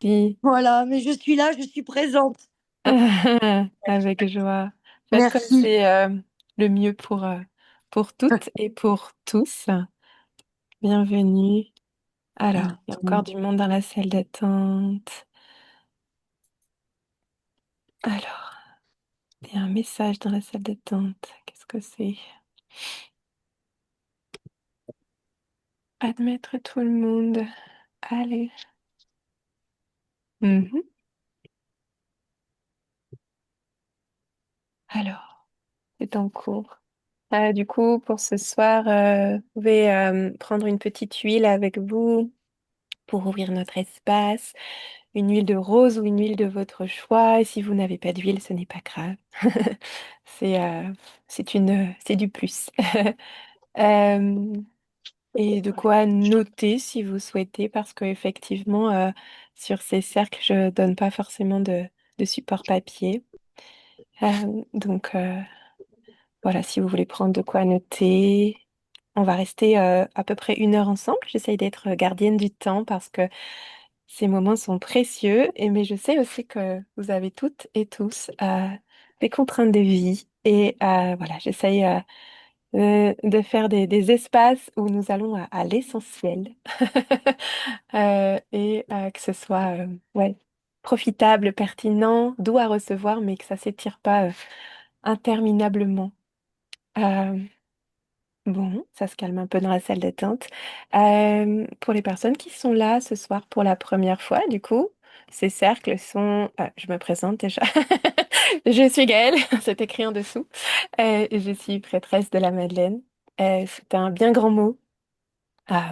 Oui. Voilà, mais je suis là, je suis présente. Avec joie. Faites comme Merci. c'est le mieux pour toutes et pour tous. Bienvenue. Alors, il y a encore du monde dans la salle d'attente. Alors, il y a un message dans la salle d'attente. Qu'est-ce que c'est? Admettre tout le monde. Allez. Mhm. Alors, c'est en cours. Du coup, pour ce soir, vous pouvez prendre une petite huile avec vous pour ouvrir notre espace. Une huile de rose ou une huile de votre choix. Et si vous n'avez pas d'huile, ce n'est pas grave. C'est c'est du plus. Euh, et de quoi noter si vous souhaitez, parce qu'effectivement, sur ces cercles, je donne pas forcément de support papier. Donc, voilà, si vous voulez prendre de quoi noter. On va rester à peu près 1 heure ensemble. J'essaye d'être gardienne du temps parce que ces moments sont précieux. Mais je sais aussi que vous avez toutes et tous des contraintes de vie. Et voilà, j'essaye de faire des espaces où nous allons à l'essentiel. Que ce soit ouais, profitable, pertinent, doux à recevoir, mais que ça s'étire pas interminablement. Euh, Bon, ça se calme un peu dans la salle d'attente. Pour les personnes qui sont là ce soir pour la première fois, du coup, ces cercles sont... je me présente déjà. Je suis Gaëlle, c'est écrit en dessous. Je suis prêtresse de la Madeleine. C'est un bien grand mot.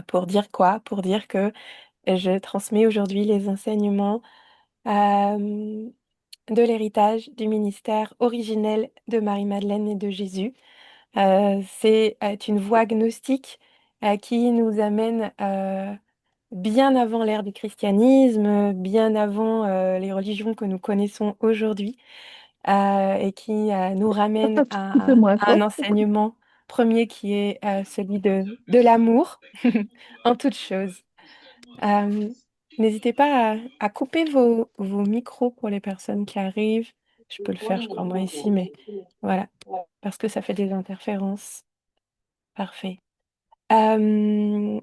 Pour dire quoi? Pour dire que je transmets aujourd'hui les enseignements euh, de l'héritage du ministère originel de Marie-Madeleine et de Jésus. C'est une voie gnostique qui nous amène bien avant l'ère du christianisme, bien avant les religions que nous connaissons aujourd'hui, et qui nous ramène Coupez-moi à un quoi? enseignement premier qui est celui de l'amour en toute chose. Euh, N'hésitez pas à couper vos micros pour les personnes qui arrivent. Je peux le faire, je crois, moi ici, mais voilà, parce que ça fait des interférences. Parfait. Euh,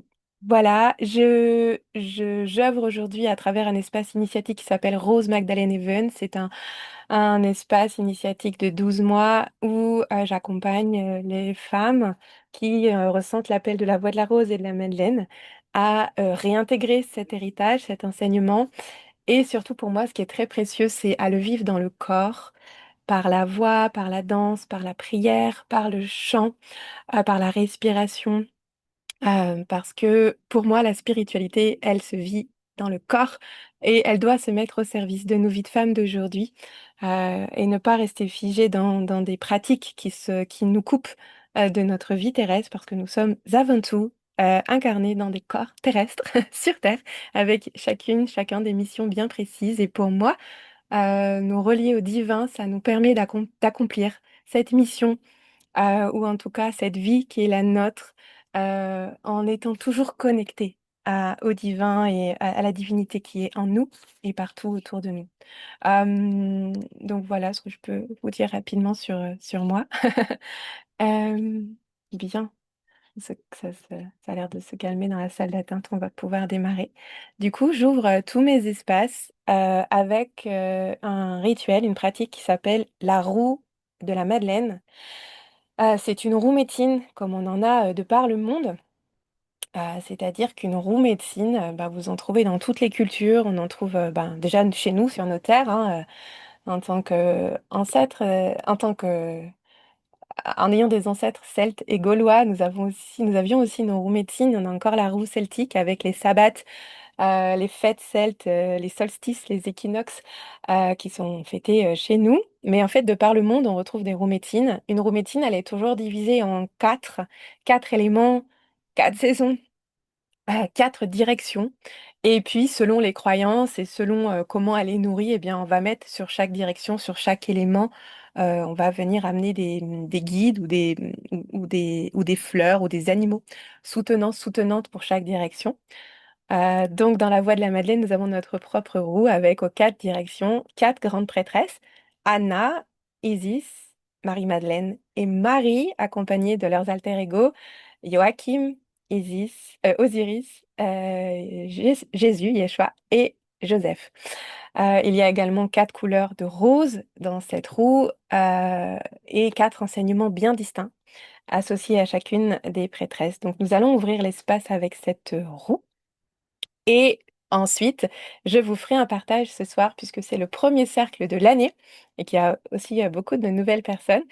voilà, j'œuvre aujourd'hui à travers un espace initiatique qui s'appelle Rose Magdalene Even. C'est un espace initiatique de 12 mois où j'accompagne les femmes qui ressentent l'appel de la voix de la rose et de la Madeleine à réintégrer cet héritage, cet enseignement. Et surtout pour moi, ce qui est très précieux, c'est à le vivre dans le corps, par la voix, par la danse, par la prière, par le chant, par la respiration. Parce que pour moi, la spiritualité, elle se vit dans le corps et elle doit se mettre au service de nos vies de femmes d'aujourd'hui, et ne pas rester figée dans des pratiques qui nous coupent de notre vie terrestre parce que nous sommes avant tout incarnés dans des corps terrestres sur Terre avec chacun des missions bien précises. Et pour moi, nous relier au divin, ça nous permet d'accomplir cette mission, ou en tout cas cette vie qui est la nôtre, en étant toujours connecté au divin et à la divinité qui est en nous et partout autour de nous. Donc voilà ce que je peux vous dire rapidement sur moi. Euh, Bien, ça a l'air de se calmer dans la salle d'attente, on va pouvoir démarrer. Du coup, j'ouvre tous mes espaces avec un rituel, une pratique qui s'appelle la roue de la Madeleine. C'est une roue médecine comme on en a de par le monde. C'est-à-dire qu'une roue médecine, bah, vous en trouvez dans toutes les cultures. On en trouve ben, déjà chez nous sur nos terres, hein, en tant qu'ancêtre, en ayant des ancêtres celtes et gaulois. Nous avions aussi nos roues médecines. On a encore la roue celtique avec les sabbats, les fêtes celtes, les solstices, les équinoxes qui sont fêtés chez nous. Mais en fait, de par le monde, on retrouve des roumétines. Une roumétine, elle est toujours divisée en quatre éléments, 4 saisons, 4 directions. Et puis, selon les croyances et selon comment elle est nourrie, eh bien, on va mettre sur chaque direction, sur chaque élément, on va venir amener des guides ou des fleurs ou des animaux soutenants, soutenantes pour chaque direction. Donc, dans la voie de la Madeleine, nous avons notre propre roue avec aux quatre directions quatre grandes prêtresses, Anna, Isis, Marie-Madeleine et Marie, accompagnées de leurs alter ego, Joachim, Osiris, Jésus, Yeshua et Joseph. Il y a également quatre couleurs de rose dans cette roue et quatre enseignements bien distincts associés à chacune des prêtresses. Donc, nous allons ouvrir l'espace avec cette roue. Et ensuite, je vous ferai un partage ce soir, puisque c'est le premier cercle de l'année et qu'il y a aussi beaucoup de nouvelles personnes.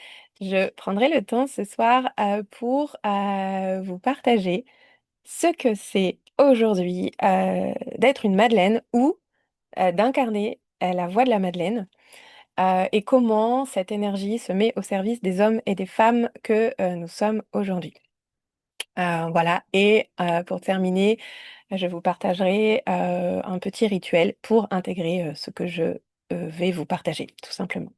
Je prendrai le temps ce soir pour vous partager ce que c'est aujourd'hui d'être une Madeleine ou d'incarner la voix de la Madeleine et comment cette énergie se met au service des hommes et des femmes que nous sommes aujourd'hui. Voilà, et pour terminer, je vous partagerai un petit rituel pour intégrer ce que je vais vous partager, tout simplement.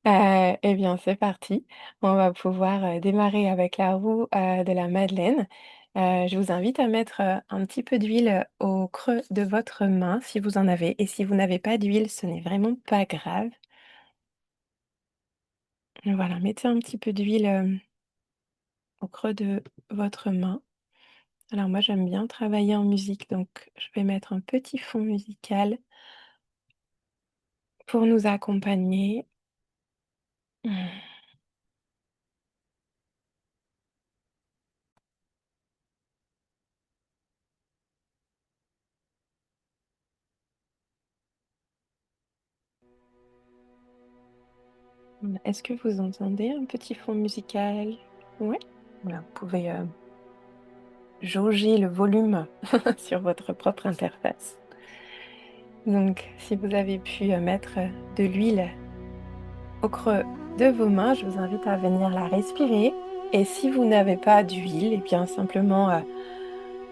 Eh bien, c'est parti. On va pouvoir démarrer avec la roue de la Madeleine. Je vous invite à mettre un petit peu d'huile au creux de votre main si vous en avez. Et si vous n'avez pas d'huile, ce n'est vraiment pas grave. Voilà, mettez un petit peu d'huile au creux de votre main. Alors moi j'aime bien travailler en musique, donc je vais mettre un petit fond musical pour nous accompagner. Est-ce que vous entendez un petit fond musical? Oui. Voilà, vous pouvez jauger le volume sur votre propre interface. Donc si vous avez pu mettre de l'huile au creux de vos mains, je vous invite à venir la respirer. Et si vous n'avez pas d'huile, eh bien simplement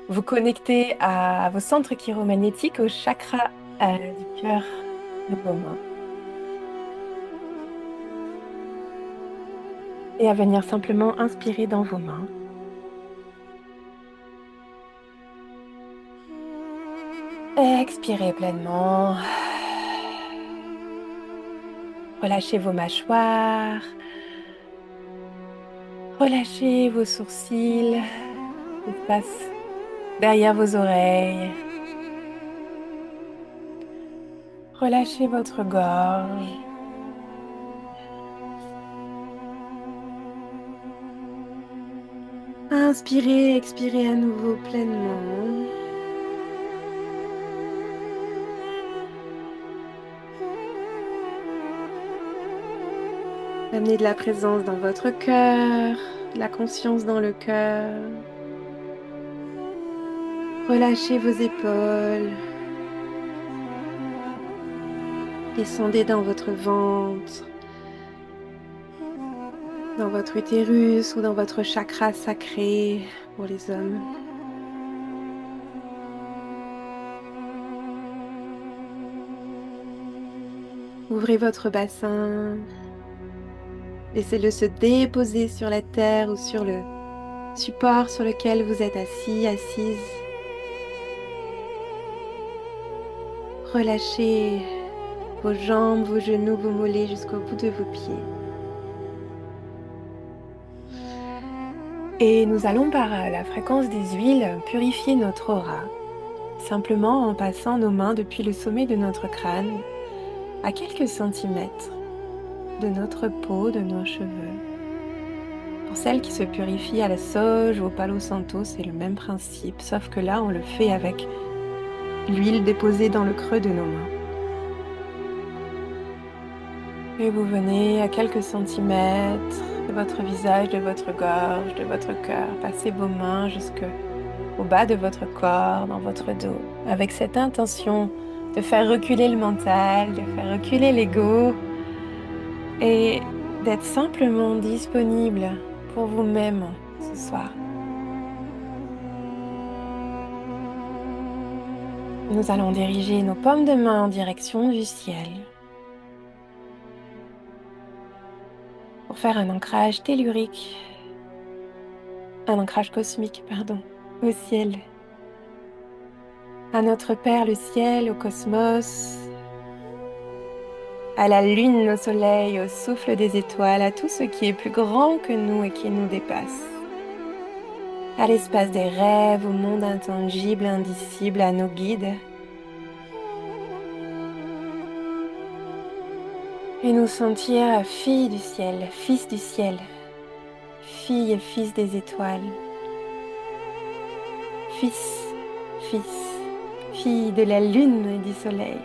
vous connecter à vos centres chiromagnétiques, au chakra du cœur de vos mains. Et à venir simplement inspirer dans vos mains. Expirez pleinement. Relâchez vos mâchoires. Relâchez vos sourcils. L'espace derrière vos oreilles. Relâchez votre gorge. Inspirez, expirez à nouveau pleinement. Amenez de la présence dans votre cœur, de la conscience dans le cœur. Relâchez vos épaules. Descendez dans votre ventre, dans votre utérus ou dans votre chakra sacré pour les hommes. Ouvrez votre bassin. Laissez-le se déposer sur la terre ou sur le support sur lequel vous êtes assis, assise. Relâchez vos jambes, vos genoux, vos mollets jusqu'au bout de vos pieds. Et nous allons par la fréquence des huiles purifier notre aura, simplement en passant nos mains depuis le sommet de notre crâne à quelques centimètres de notre peau, de nos cheveux. Pour celles qui se purifient à la sauge ou au palo santo, c'est le même principe, sauf que là, on le fait avec l'huile déposée dans le creux de nos mains. Et vous venez à quelques centimètres de votre visage, de votre gorge, de votre cœur. Passez vos mains jusqu'au bas de votre corps, dans votre dos, avec cette intention de faire reculer le mental, de faire reculer l'ego et d'être simplement disponible pour vous-même ce soir. Nous allons diriger nos paumes de main en direction du ciel pour faire un ancrage tellurique, un ancrage cosmique, pardon, au ciel. à notre Père le ciel, au cosmos, à la lune, au soleil, au souffle des étoiles, à tout ce qui est plus grand que nous et qui nous dépasse, à l'espace des rêves, au monde intangible, indicible, à nos guides, et nous sentir filles du ciel, fils du ciel, filles et fils des étoiles, fils, fils, filles de la lune et du soleil.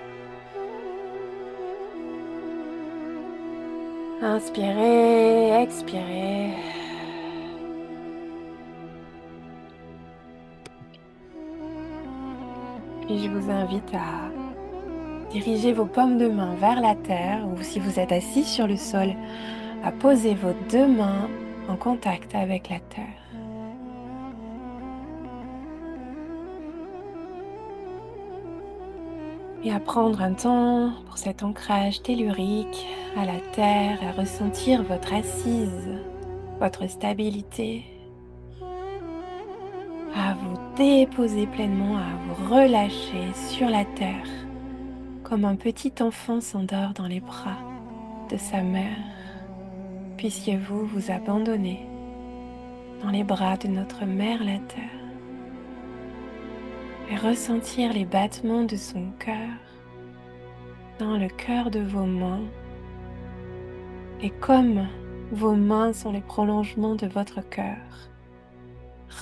Inspirez, expirez. Puis je vous invite à diriger vos paumes de main vers la terre ou si vous êtes assis sur le sol, à poser vos deux mains en contact avec la terre. Et à prendre un temps pour cet ancrage tellurique à la terre, à ressentir votre assise, votre stabilité, à vous déposer pleinement, à vous relâcher sur la terre, comme un petit enfant s'endort dans les bras de sa mère. Puissiez-vous vous abandonner dans les bras de notre mère la terre et ressentir les battements de son cœur dans le cœur de vos mains. Et comme vos mains sont les prolongements de votre cœur,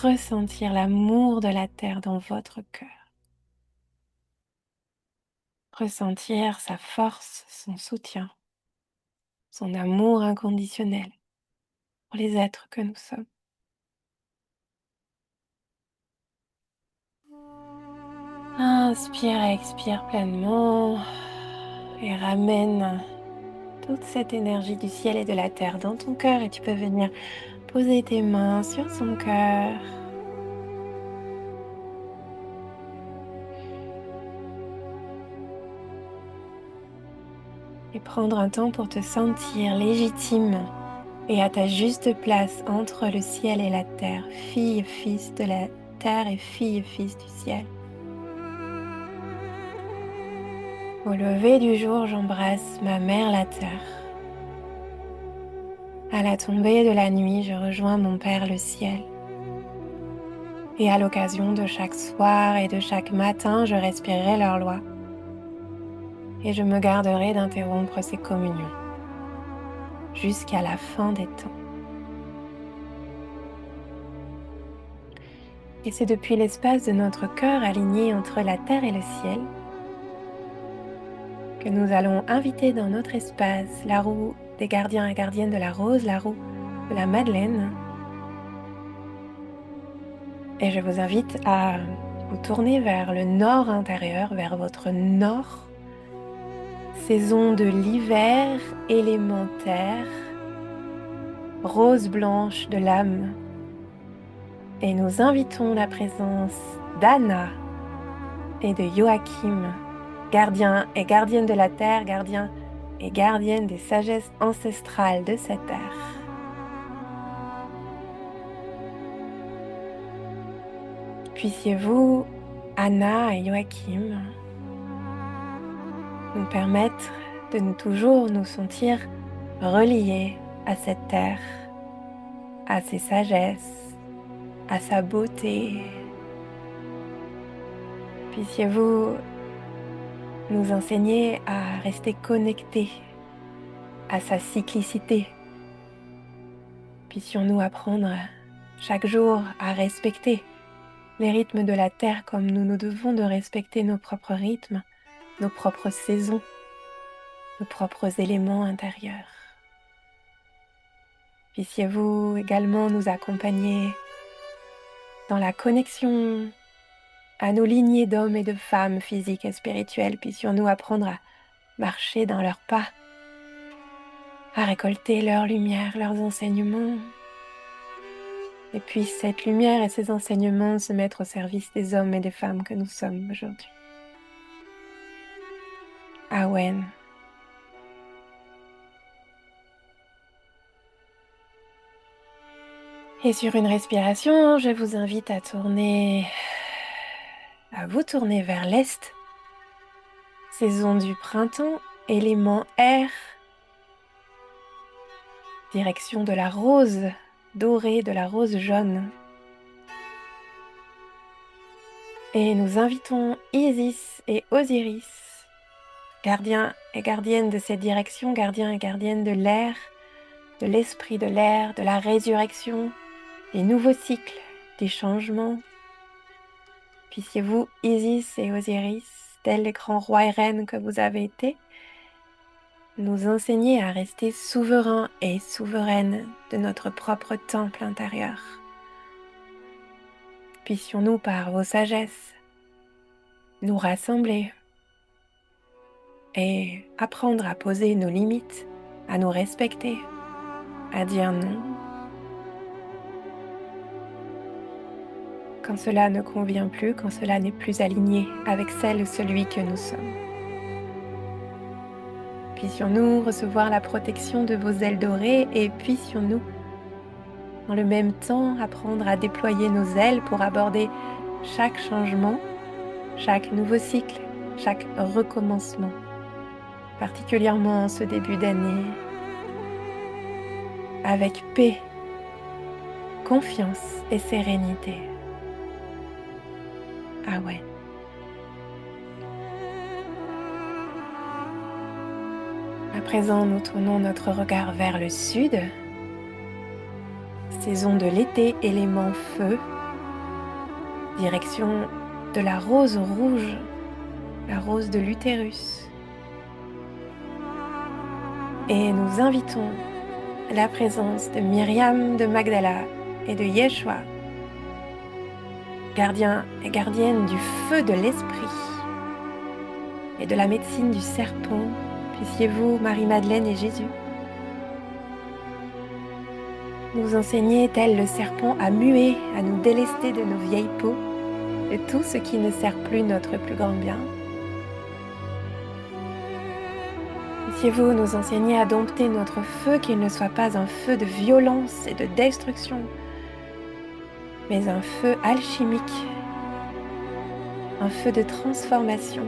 ressentir l'amour de la terre dans votre cœur. Ressentir sa force, son soutien, son amour inconditionnel pour les êtres que nous sommes. Inspire et expire pleinement et ramène toute cette énergie du ciel et de la terre dans ton cœur et tu peux venir poser tes mains sur son cœur. Et prendre un temps pour te sentir légitime et à ta juste place entre le ciel et la terre, fille et fils de la terre et fille et fils du ciel. Au lever du jour, j'embrasse ma mère la terre. À la tombée de la nuit, je rejoins mon Père le ciel. Et à l'occasion de chaque soir et de chaque matin, je respirerai leur loi. Et je me garderai d'interrompre ces communions jusqu'à la fin des temps. Et c'est depuis l'espace de notre cœur aligné entre la terre et le ciel que nous allons inviter dans notre espace la roue des gardiens et gardiennes de la rose, la roue de la Madeleine. Et je vous invite à vous tourner vers le nord intérieur, vers votre nord, saison de l'hiver élémentaire, rose blanche de l'âme. Et nous invitons la présence d'Anna et de Joachim, gardiens et gardiennes de la terre, gardiens et gardiennes des sagesses ancestrales de cette terre. Puissiez-vous, Anna et Joachim, nous permettre de nous toujours nous sentir reliés à cette terre, à ses sagesses, à sa beauté. Puissiez-vous nous enseigner à rester connectés à sa cyclicité. Puissions-nous apprendre chaque jour à respecter les rythmes de la terre comme nous devons de respecter nos propres rythmes, nos propres saisons, nos propres éléments intérieurs. Puissiez-vous également nous accompagner dans la connexion à nos lignées d'hommes et de femmes physiques et spirituelles. Puissions-nous apprendre à marcher dans leurs pas, à récolter leur lumière, leurs enseignements. Et puisse cette lumière et ces enseignements se mettre au service des hommes et des femmes que nous sommes aujourd'hui. Awen. Et sur une respiration, je vous invite à tourner à vous tourner vers l'est. Saison du printemps, élément air. Direction de la rose dorée, de la rose jaune. Et nous invitons Isis et Osiris, gardiens et gardiennes de cette direction, gardiens et gardiennes de l'air, de l'esprit de l'air, de la résurrection, des nouveaux cycles, des changements. Puissiez-vous, Isis et Osiris, tels les grands rois et reines que vous avez été, nous enseigner à rester souverains et souveraines de notre propre temple intérieur. Puissions-nous, par vos sagesses, nous rassembler et apprendre à poser nos limites, à nous respecter, à dire non quand cela ne convient plus, quand cela n'est plus aligné avec celle ou celui que nous sommes. Puissions-nous recevoir la protection de vos ailes dorées et puissions-nous, en le même temps, apprendre à déployer nos ailes pour aborder chaque changement, chaque nouveau cycle, chaque recommencement, particulièrement en ce début d'année, avec paix, confiance et sérénité. Ah ouais. À présent, nous tournons notre regard vers le sud. Saison de l'été, élément feu. Direction de la rose rouge, la rose de l'utérus. Et nous invitons la présence de Myriam de Magdala et de Yeshua, gardiens et gardiennes du feu de l'esprit et de la médecine du serpent. Puissiez-vous, Marie-Madeleine et Jésus, nous enseigner, tel le serpent, à muer, à nous délester de nos vieilles peaux, de tout ce qui ne sert plus notre plus grand bien. Puissiez-vous nous enseigner à dompter notre feu, qu'il ne soit pas un feu de violence et de destruction, mais un feu alchimique, un feu de transformation.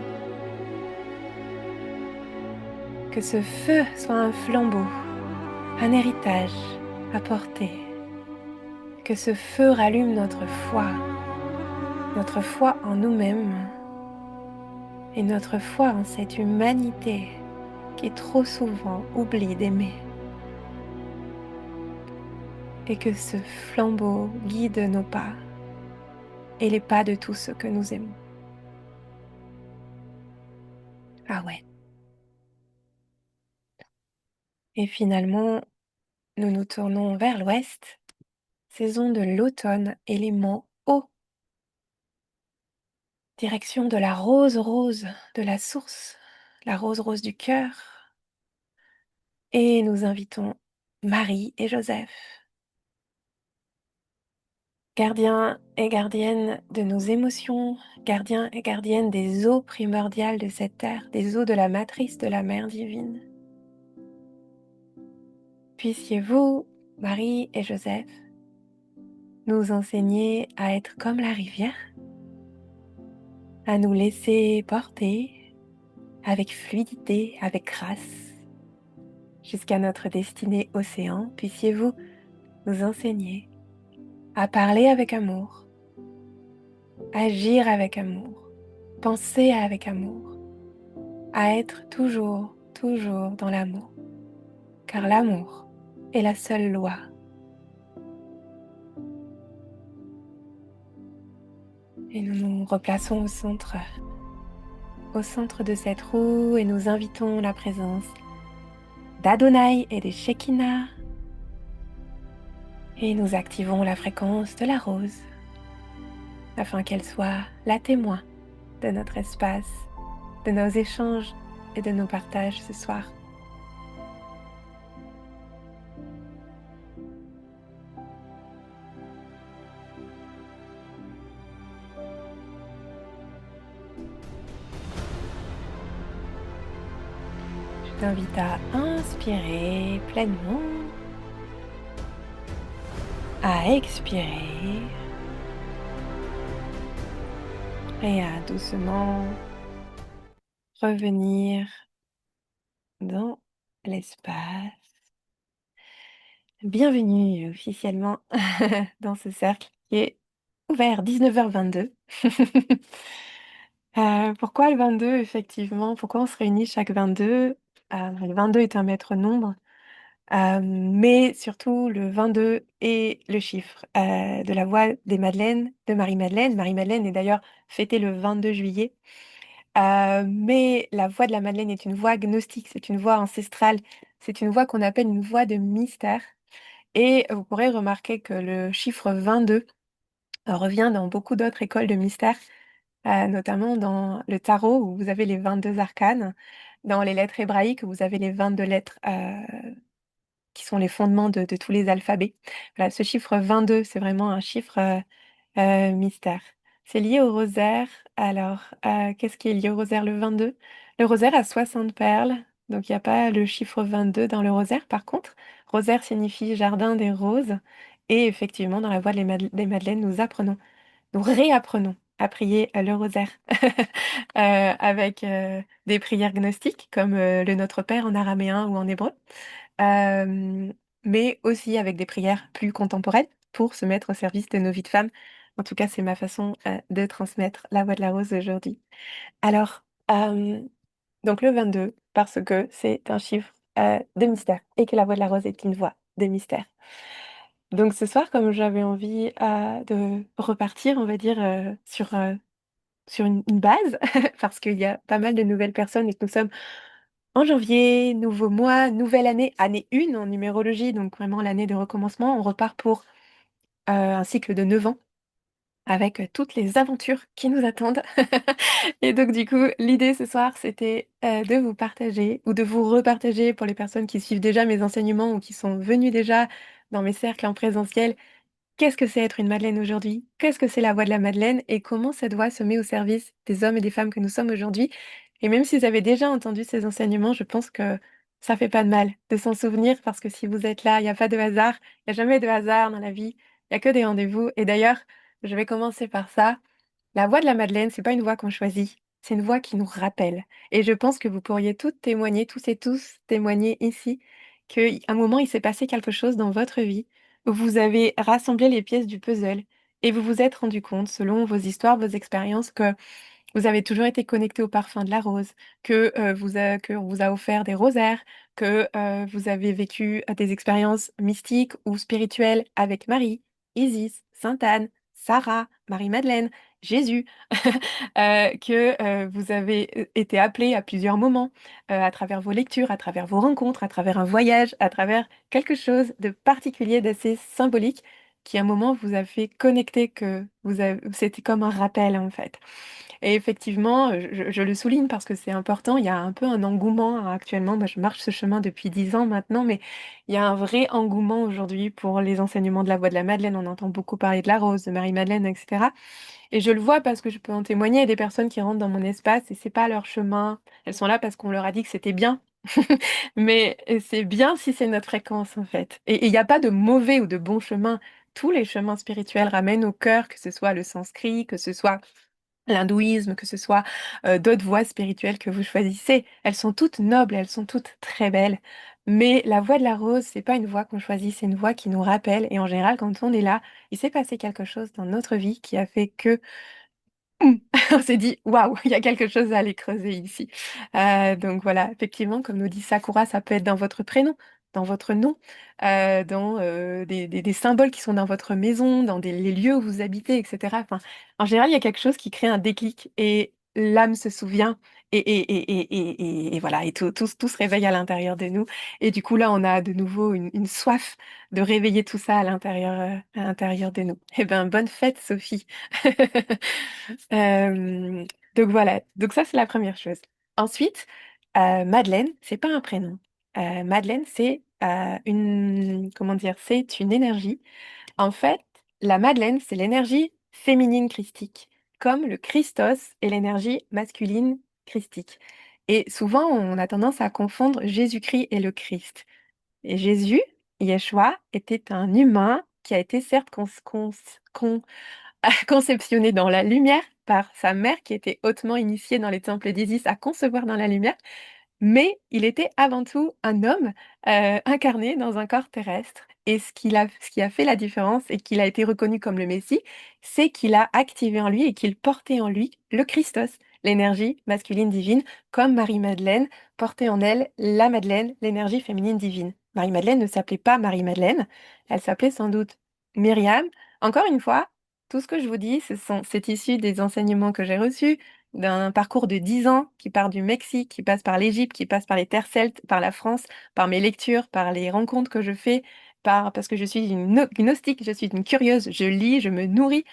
Que ce feu soit un flambeau, un héritage à porter. Que ce feu rallume notre foi en nous-mêmes et notre foi en cette humanité qui trop souvent oublie d'aimer. Et que ce flambeau guide nos pas et les pas de tous ceux que nous aimons. Ah ouais. Et finalement, nous nous tournons vers l'ouest, saison de l'automne, élément eau. Direction de la rose rose de la source, la rose rose du cœur. Et nous invitons Marie et Joseph, gardiens et gardiennes de nos émotions, gardiens et gardiennes des eaux primordiales de cette terre, des eaux de la matrice de la mère divine. Puissiez-vous, Marie et Joseph, nous enseigner à être comme la rivière, à nous laisser porter avec fluidité, avec grâce, jusqu'à notre destinée océan. Puissiez-vous nous enseigner à parler avec amour, agir avec amour, penser avec amour, à être toujours, toujours dans l'amour, car l'amour est la seule loi. Et nous nous replaçons au centre de cette roue et nous invitons la présence d'Adonai et des Shekinah. Et nous activons la fréquence de la rose afin qu'elle soit la témoin de notre espace, de nos échanges et de nos partages ce soir. Je t'invite à inspirer pleinement, à expirer et à doucement revenir dans l'espace. Bienvenue officiellement dans ce cercle qui est ouvert 19h22. Pourquoi le 22, effectivement? Pourquoi on se réunit chaque 22? Le 22 est un maître nombre, mais surtout le 22 est le chiffre de la voix des Madeleines, de Marie-Madeleine. Marie-Madeleine est d'ailleurs fêtée le 22 juillet. Mais la voix de la Madeleine est une voix gnostique, c'est une voix ancestrale, c'est une voix qu'on appelle une voix de mystère. Et vous pourrez remarquer que le chiffre 22 revient dans beaucoup d'autres écoles de mystère, notamment dans le tarot où vous avez les 22 arcanes, dans les lettres hébraïques où vous avez les 22 lettres qui sont les fondements de tous les alphabets. Voilà, ce chiffre 22, c'est vraiment un chiffre mystère. C'est lié au rosaire. Alors, qu'est-ce qui est lié au rosaire le 22? Le rosaire a 60 perles, donc il n'y a pas le chiffre 22 dans le rosaire. Par contre, rosaire signifie jardin des roses. Et effectivement, dans la voie des Madeleines, nous apprenons, nous réapprenons à prier le rosaire avec des prières gnostiques comme le Notre Père en araméen ou en hébreu, euh, mais aussi avec des prières plus contemporaines pour se mettre au service de nos vies de femmes. En tout cas, c'est ma façon de transmettre la voix de la rose aujourd'hui. Alors, donc le 22, parce que c'est un chiffre de mystère et que la voix de la rose est une voix de mystère. Donc ce soir, comme j'avais envie de repartir, on va dire, sur une base, parce qu'il y a pas mal de nouvelles personnes et que nous sommes en janvier, nouveau mois, nouvelle année, année 1 en numérologie, donc vraiment l'année de recommencement. On repart pour un cycle de 9 ans avec toutes les aventures qui nous attendent. Et donc du coup, l'idée ce soir, c'était de vous partager ou de vous repartager pour les personnes qui suivent déjà mes enseignements ou qui sont venues déjà dans mes cercles en présentiel. Qu'est-ce que c'est être une Madeleine aujourd'hui? Qu'est-ce que c'est la voix de la Madeleine? Et comment cette voix se met au service des hommes et des femmes que nous sommes aujourd'hui? Et même si vous avez déjà entendu ces enseignements, je pense que ça fait pas de mal de s'en souvenir parce que si vous êtes là, il n'y a pas de hasard. Il n'y a jamais de hasard dans la vie. Il n'y a que des rendez-vous. Et d'ailleurs, je vais commencer par ça. La voix de la Madeleine, c'est pas une voix qu'on choisit, c'est une voix qui nous rappelle. Et je pense que vous pourriez toutes témoigner, tous et tous témoigner ici, qu'à un moment, il s'est passé quelque chose dans votre vie où vous avez rassemblé les pièces du puzzle et vous vous êtes rendu compte, selon vos histoires, vos expériences, que vous avez toujours été connecté au parfum de la rose, que on vous a offert des rosaires, que vous avez vécu des expériences mystiques ou spirituelles avec Marie, Isis, Sainte Anne, Sarah, Marie-Madeleine, Jésus, que vous avez été appelé à plusieurs moments à travers vos lectures, à travers vos rencontres, à travers un voyage, à travers quelque chose de particulier, d'assez symbolique, qui à un moment vous a fait connecter que c'était comme un rappel en fait. Et effectivement, je le souligne parce que c'est important, il y a un peu un engouement hein, actuellement. Moi, je marche ce chemin depuis 10 ans maintenant, mais il y a un vrai engouement aujourd'hui pour les enseignements de la voix de la Madeleine. On entend beaucoup parler de la rose, de Marie-Madeleine, etc. Et je le vois parce que je peux en témoigner. Il y a des personnes qui rentrent dans mon espace et c'est pas leur chemin. Elles sont là parce qu'on leur a dit que c'était bien. Mais c'est bien si c'est notre fréquence, en fait. Et il n'y a pas de mauvais ou de bon chemin. Tous les chemins spirituels ramènent au cœur, que ce soit le sanskrit, que ce soit l'hindouisme, que ce soit d'autres voies spirituelles que vous choisissez. Elles sont toutes nobles, elles sont toutes très belles. Mais la voie de la rose, c'est pas une voie qu'on choisit, c'est une voie qui nous rappelle. Et en général, quand on est là, il s'est passé quelque chose dans notre vie qui a fait que on s'est dit, waouh, il y a quelque chose à aller creuser ici. Donc voilà, effectivement, comme nous dit Sakura, ça peut être dans votre prénom, dans votre nom, dans des symboles qui sont dans votre maison, dans les lieux où vous habitez, etc. Enfin, en général, il y a quelque chose qui crée un déclic et l'âme se souvient. Et voilà, et tout se réveille à l'intérieur de nous. Et du coup, là, on a de nouveau une soif de réveiller tout ça à l'intérieur de nous. Eh bien, bonne fête, Sophie. Euh, donc voilà, donc ça c'est la première chose. Ensuite, Madeleine, c'est pas un prénom. Madeleine, c'est comment dire, c'est une énergie. En fait, la Madeleine, c'est l'énergie féminine christique, comme le Christos est l'énergie masculine christique. Et souvent, on a tendance à confondre Jésus-Christ et le Christ. Et Jésus, Yeshua, était un humain qui a été certes conceptionné dans la lumière par sa mère qui était hautement initiée dans les temples d'Isis à concevoir dans la lumière, mais il était avant tout un homme incarné dans un corps terrestre. Et ce qui a fait la différence et qu'il a été reconnu comme le Messie, c'est qu'il a activé en lui et qu'il portait en lui le Christos, l'énergie masculine divine, comme Marie-Madeleine portait en elle la Madeleine, l'énergie féminine divine. Marie-Madeleine ne s'appelait pas Marie-Madeleine, elle s'appelait sans doute Myriam. Encore une fois, tout ce que je vous dis, c'est issu des enseignements que j'ai reçus, d'un parcours de 10 ans qui part du Mexique, qui passe par l'Égypte, qui passe par les terres celtes, par la France, par mes lectures, par les rencontres que je fais, parce que je suis une gnostique, je suis une curieuse, je lis, je me nourris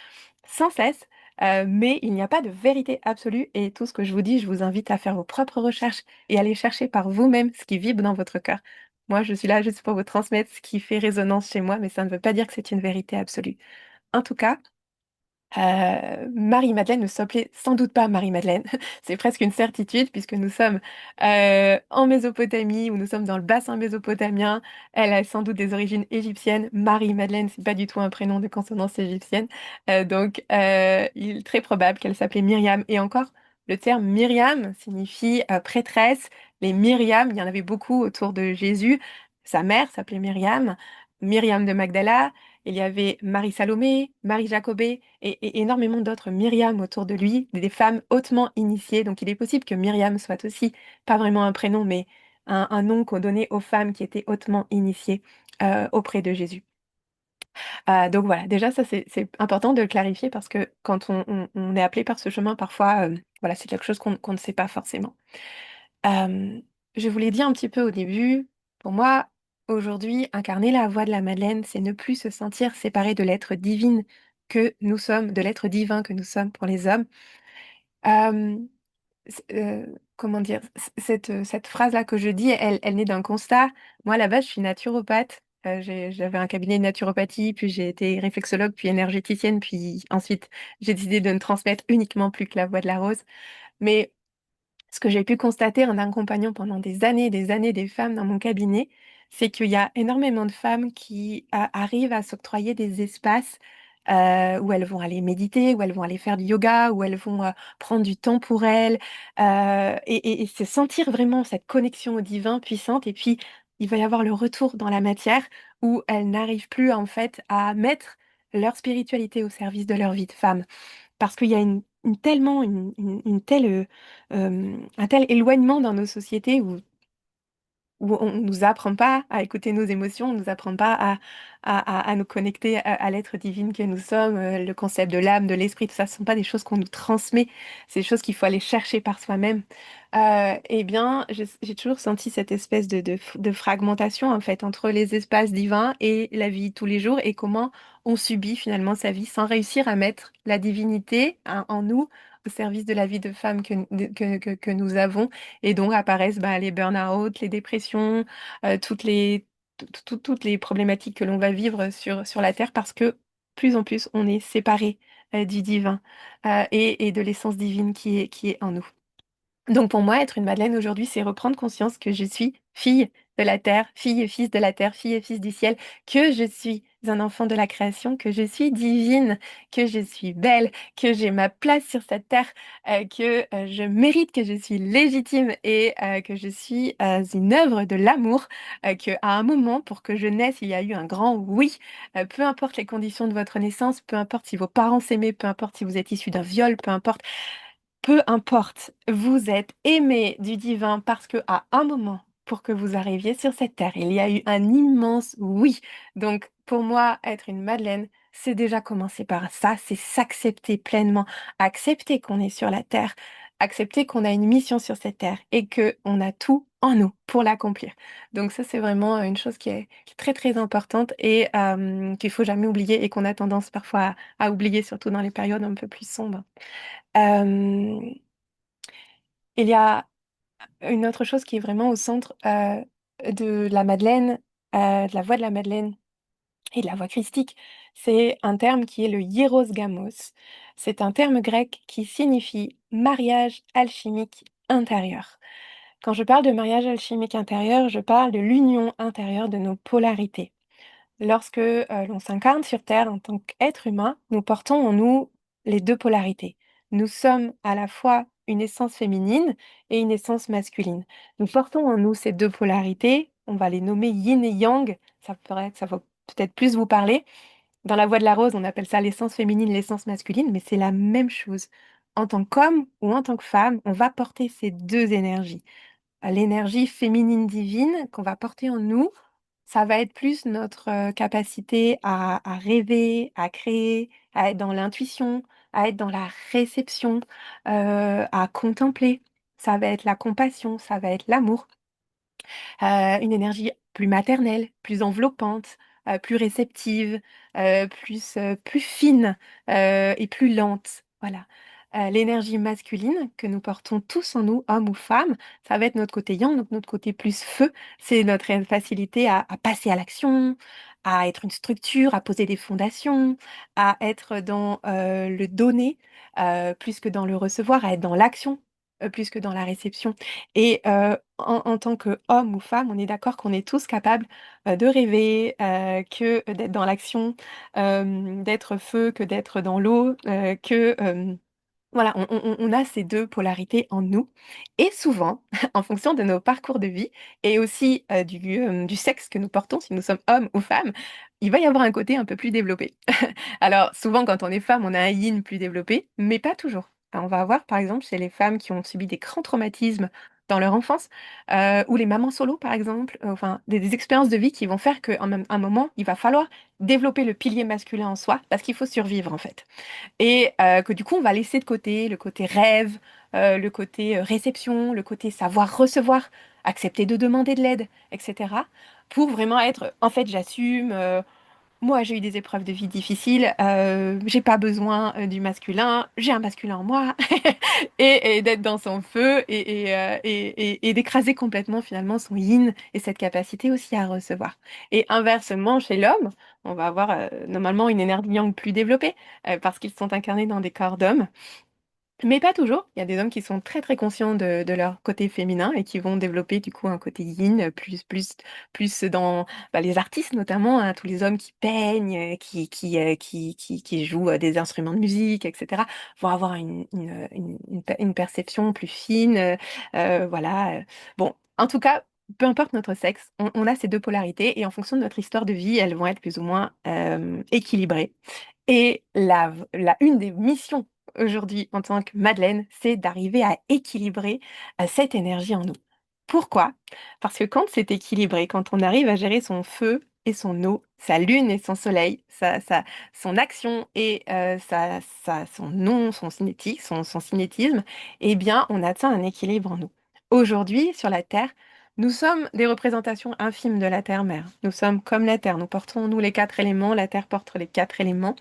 sans cesse, mais il n'y a pas de vérité absolue et tout ce que je vous dis, je vous invite à faire vos propres recherches et aller chercher par vous-même ce qui vibre dans votre cœur. Moi, je suis là juste pour vous transmettre ce qui fait résonance chez moi, mais ça ne veut pas dire que c'est une vérité absolue. En tout cas, Marie-Madeleine ne s'appelait sans doute pas Marie-Madeleine. C'est presque une certitude puisque nous sommes en Mésopotamie ou nous sommes dans le bassin mésopotamien. Elle a sans doute des origines égyptiennes. Marie-Madeleine, c'est pas du tout un prénom de consonance égyptienne. Il est très probable qu'elle s'appelait Myriam. Et encore, le terme Myriam signifie prêtresse. Les Myriam, il y en avait beaucoup autour de Jésus. Sa mère s'appelait Myriam. Myriam de Magdala. Il y avait Marie-Salomé, Marie-Jacobée et énormément d'autres Myriam autour de lui, des femmes hautement initiées. Donc il est possible que Myriam soit aussi, pas vraiment un prénom, mais un nom qu'on donnait aux femmes qui étaient hautement initiées auprès de Jésus. Donc voilà, déjà ça c'est important de le clarifier parce que quand on est appelé par ce chemin, parfois, voilà, c'est quelque chose qu'on ne sait pas forcément. Euh, je vous l'ai dit un petit peu au début, pour moi, aujourd'hui, incarner la voix de la Madeleine, c'est ne plus se sentir séparé de l'être divine que nous sommes, de l'être divin que nous sommes pour les hommes. Euh, comment dire, cette phrase-là que je dis, elle naît d'un constat. Moi, à la base, je suis naturopathe. J'avais un cabinet de naturopathie, puis j'ai été réflexologue, puis énergéticienne, puis ensuite, j'ai décidé de ne transmettre uniquement plus que la voix de la rose. Mais ce que j'ai pu constater en accompagnant pendant des années des femmes dans mon cabinet, c'est qu'il y a énormément de femmes qui arrivent à s'octroyer des espaces où elles vont aller méditer, où elles vont aller faire du yoga, où elles vont prendre du temps pour elles et se sentir vraiment cette connexion au divin puissante. Et puis, il va y avoir le retour dans la matière où elles n'arrivent plus en fait à mettre leur spiritualité au service de leur vie de femme parce qu'il y a une telle, un tel éloignement dans nos sociétés où on ne nous apprend pas à écouter nos émotions, on ne nous apprend pas à nous connecter à l'être divine que nous sommes, le concept de l'âme, de l'esprit, tout ça, ce ne sont pas des choses qu'on nous transmet, c'est des choses qu'il faut aller chercher par soi-même. Eh bien, j'ai toujours senti cette espèce de fragmentation en fait entre les espaces divins et la vie tous les jours et comment on subit finalement sa vie sans réussir à mettre la divinité en nous au service de la vie de femme que nous avons et donc apparaissent les burn-out, les dépressions, toutes les problématiques que l'on va vivre sur la Terre parce que plus en plus on est séparé du divin et de l'essence divine qui est en nous. Donc pour moi, être une Madeleine aujourd'hui, c'est reprendre conscience que je suis fille de la terre, fille et fils de la terre, fille et fils du ciel, que je suis un enfant de la création, que je suis divine, que je suis belle, que j'ai ma place sur cette terre, que je mérite, que je suis légitime et que je suis une œuvre de l'amour, que à un moment, pour que je naisse, il y a eu un grand oui. Peu importe les conditions de votre naissance, peu importe si vos parents s'aimaient, peu importe si vous êtes issu d'un viol, peu importe, vous êtes aimé du divin parce que à un moment, pour que vous arriviez sur cette terre, il y a eu un immense oui. Donc, pour moi, être une Madeleine, c'est déjà commencer par ça, c'est s'accepter pleinement, accepter qu'on est sur la terre, accepter qu'on a une mission sur cette terre et que on a tout en nous pour l'accomplir. Donc ça, c'est vraiment une chose qui est très très importante et qu'il faut jamais oublier et qu'on a tendance parfois à oublier, surtout dans les périodes un peu plus sombres. Euh, il y a une autre chose qui est vraiment au centre de la Madeleine, de la voix de la Madeleine et de la voix christique. C'est un terme qui est le hierosgamos. C'est un terme grec qui signifie mariage alchimique intérieur. Quand je parle de mariage alchimique intérieur, je parle de l'union intérieure de nos polarités. Lorsque l'on s'incarne sur Terre en tant qu'être humain, nous portons en nous les deux polarités. Nous sommes à la fois une essence féminine et une essence masculine. Nous portons en nous ces deux polarités. On va les nommer yin et yang. Ça va peut-être plus vous parler. Dans la Voie de la Rose, on appelle ça l'essence féminine, l'essence masculine, mais c'est la même chose. En tant qu'homme ou en tant que femme, on va porter ces deux énergies. L'énergie féminine divine qu'on va porter en nous, ça va être plus notre capacité à rêver, à créer, à être dans l'intuition, à être dans la réception, à contempler. Ça va être la compassion, ça va être l'amour, une énergie plus maternelle, plus enveloppante, plus réceptive, plus fine et plus lente. Voilà. L'énergie masculine que nous portons tous en nous, hommes ou femmes, ça va être notre côté yang, donc notre côté plus feu. C'est notre facilité à passer à l'action, à être une structure, à poser des fondations, à être dans le donner plus que dans le recevoir, à être dans l'action plus que dans la réception. Et en tant qu'homme ou femme, on est d'accord qu'on est tous capables de rêver, que d'être dans l'action, d'être feu, que d'être dans l'eau, voilà, on a ces deux polarités en nous. Et souvent, en fonction de nos parcours de vie et aussi du sexe que nous portons, si nous sommes hommes ou femmes, il va y avoir un côté un peu plus développé. Alors, souvent, quand on est femme, on a un yin plus développé, mais pas toujours. On va avoir, par exemple, chez les femmes qui ont subi des grands traumatismes dans leur enfance, ou les mamans solo, par exemple, enfin, des expériences de vie qui vont faire qu'à un moment, il va falloir développer le pilier masculin en soi, parce qu'il faut survivre, en fait. Et que du coup, on va laisser de côté le côté rêve, le côté réception, le côté savoir recevoir, accepter de demander de l'aide, etc. Pour vraiment être, en fait, j'assume, moi, j'ai eu des épreuves de vie difficiles, j'ai pas besoin du masculin, j'ai un masculin en moi, et d'être dans son feu et d'écraser complètement finalement son yin et cette capacité aussi à recevoir. Et inversement, chez l'homme, on va avoir normalement une énergie yang plus développée parce qu'ils sont incarnés dans des corps d'hommes. Mais pas toujours. Il y a des hommes qui sont très très conscients de leur côté féminin et qui vont développer du coup un côté yin plus dans les artistes notamment, hein, tous les hommes qui peignent, qui jouent des instruments de musique, etc. vont avoir une perception plus fine. Voilà. Bon, en tout cas, peu importe notre sexe, on a ces deux polarités et en fonction de notre histoire de vie, elles vont être plus ou moins équilibrées. Et une des missions aujourd'hui en tant que Madeleine, c'est d'arriver à équilibrer cette énergie en nous. Pourquoi? Parce que quand c'est équilibré, quand on arrive à gérer son feu et son eau, sa lune et son soleil, son action et son nom, son cinétisme, eh bien, on atteint un équilibre en nous. Aujourd'hui, sur la Terre, nous sommes des représentations infimes de la Terre-Mère. Nous sommes comme la Terre. Nous portons en nous les quatre éléments. La Terre porte les quatre éléments.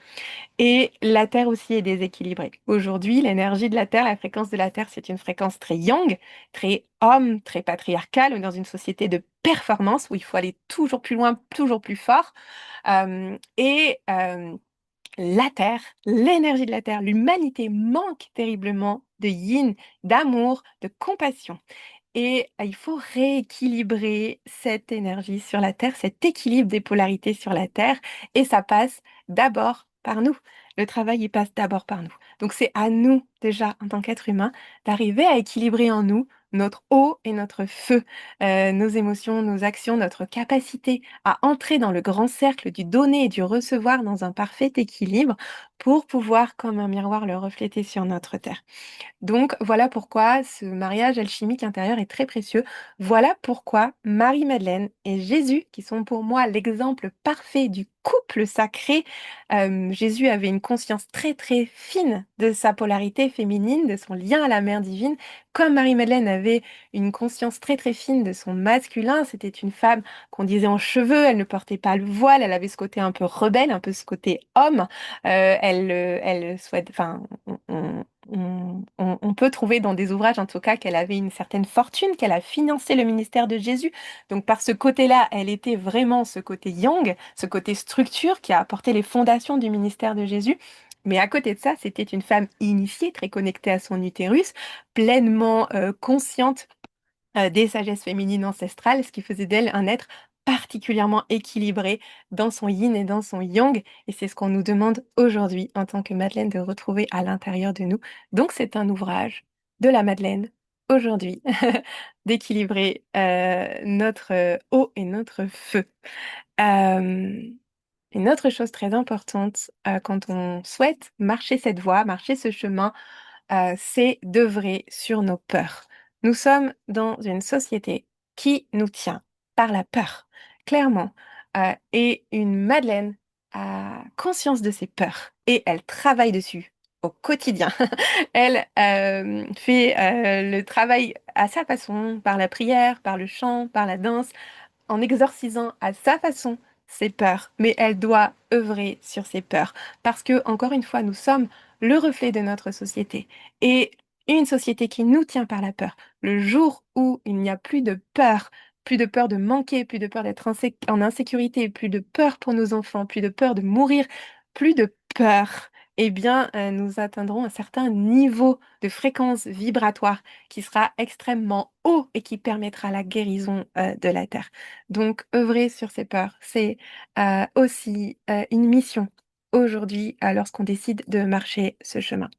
Et la Terre aussi est déséquilibrée. Aujourd'hui, l'énergie de la Terre, la fréquence de la Terre, c'est une fréquence très yang, très homme, très patriarcale, dans une société de performance où il faut aller toujours plus loin, toujours plus fort. La Terre, l'énergie de la Terre, l'humanité manque terriblement de yin, d'amour, de compassion. Et il faut rééquilibrer cette énergie sur la Terre, cet équilibre des polarités sur la Terre, et ça passe d'abord par nous. Le travail, il passe d'abord par nous. Donc c'est à nous, déjà, en tant qu'être humain, d'arriver à équilibrer en nous notre eau et notre feu, nos émotions, nos actions, notre capacité à entrer dans le grand cercle du donner et du recevoir dans un parfait équilibre pour pouvoir, comme un miroir, le refléter sur notre Terre. Donc voilà pourquoi ce mariage alchimique intérieur est très précieux. Voilà pourquoi Marie-Madeleine et Jésus, qui sont pour moi l'exemple parfait du couple sacré, Jésus avait une conscience très très fine de sa polarité féminine, de son lien à la mère divine, comme Marie-Madeleine avait une conscience très très fine de son masculin. C'était une femme qu'on disait en cheveux, elle ne portait pas le voile, elle avait ce côté un peu rebelle, un peu ce côté homme. Elle souhaite, enfin, on peut trouver dans des ouvrages, en tout cas, qu'elle avait une certaine fortune, qu'elle a financé le ministère de Jésus. Donc, par ce côté-là, elle était vraiment ce côté yang, ce côté structure qui a apporté les fondations du ministère de Jésus. Mais à côté de ça, c'était une femme initiée, très connectée à son utérus, pleinement consciente des sagesses féminines ancestrales, ce qui faisait d'elle un être particulièrement équilibré dans son yin et dans son yang. Et c'est ce qu'on nous demande aujourd'hui en tant que Madeleine de retrouver à l'intérieur de nous. Donc c'est un ouvrage de la Madeleine aujourd'hui d'équilibrer notre eau et notre feu. Euh, une autre chose très importante quand on souhaite marcher cette voie, marcher ce chemin, c'est d'œuvrer sur nos peurs. Nous sommes dans une société qui nous tient par la peur, clairement. Et une Madeleine a conscience de ses peurs et elle travaille dessus au quotidien. Elle fait le travail à sa façon, par la prière, par le chant, par la danse, en exorcisant à sa façon ses peurs, mais elle doit œuvrer sur ses peurs parce que, encore une fois, nous sommes le reflet de notre société et une société qui nous tient par la peur. Le jour où il n'y a plus de peur de manquer, plus de peur d'être en insécurité, plus de peur pour nos enfants, plus de peur de mourir, plus de peur, eh bien, nous atteindrons un certain niveau de fréquence vibratoire qui sera extrêmement haut et qui permettra la guérison de la Terre. Donc, œuvrer sur ces peurs, c'est aussi une mission aujourd'hui lorsqu'on décide de marcher ce chemin.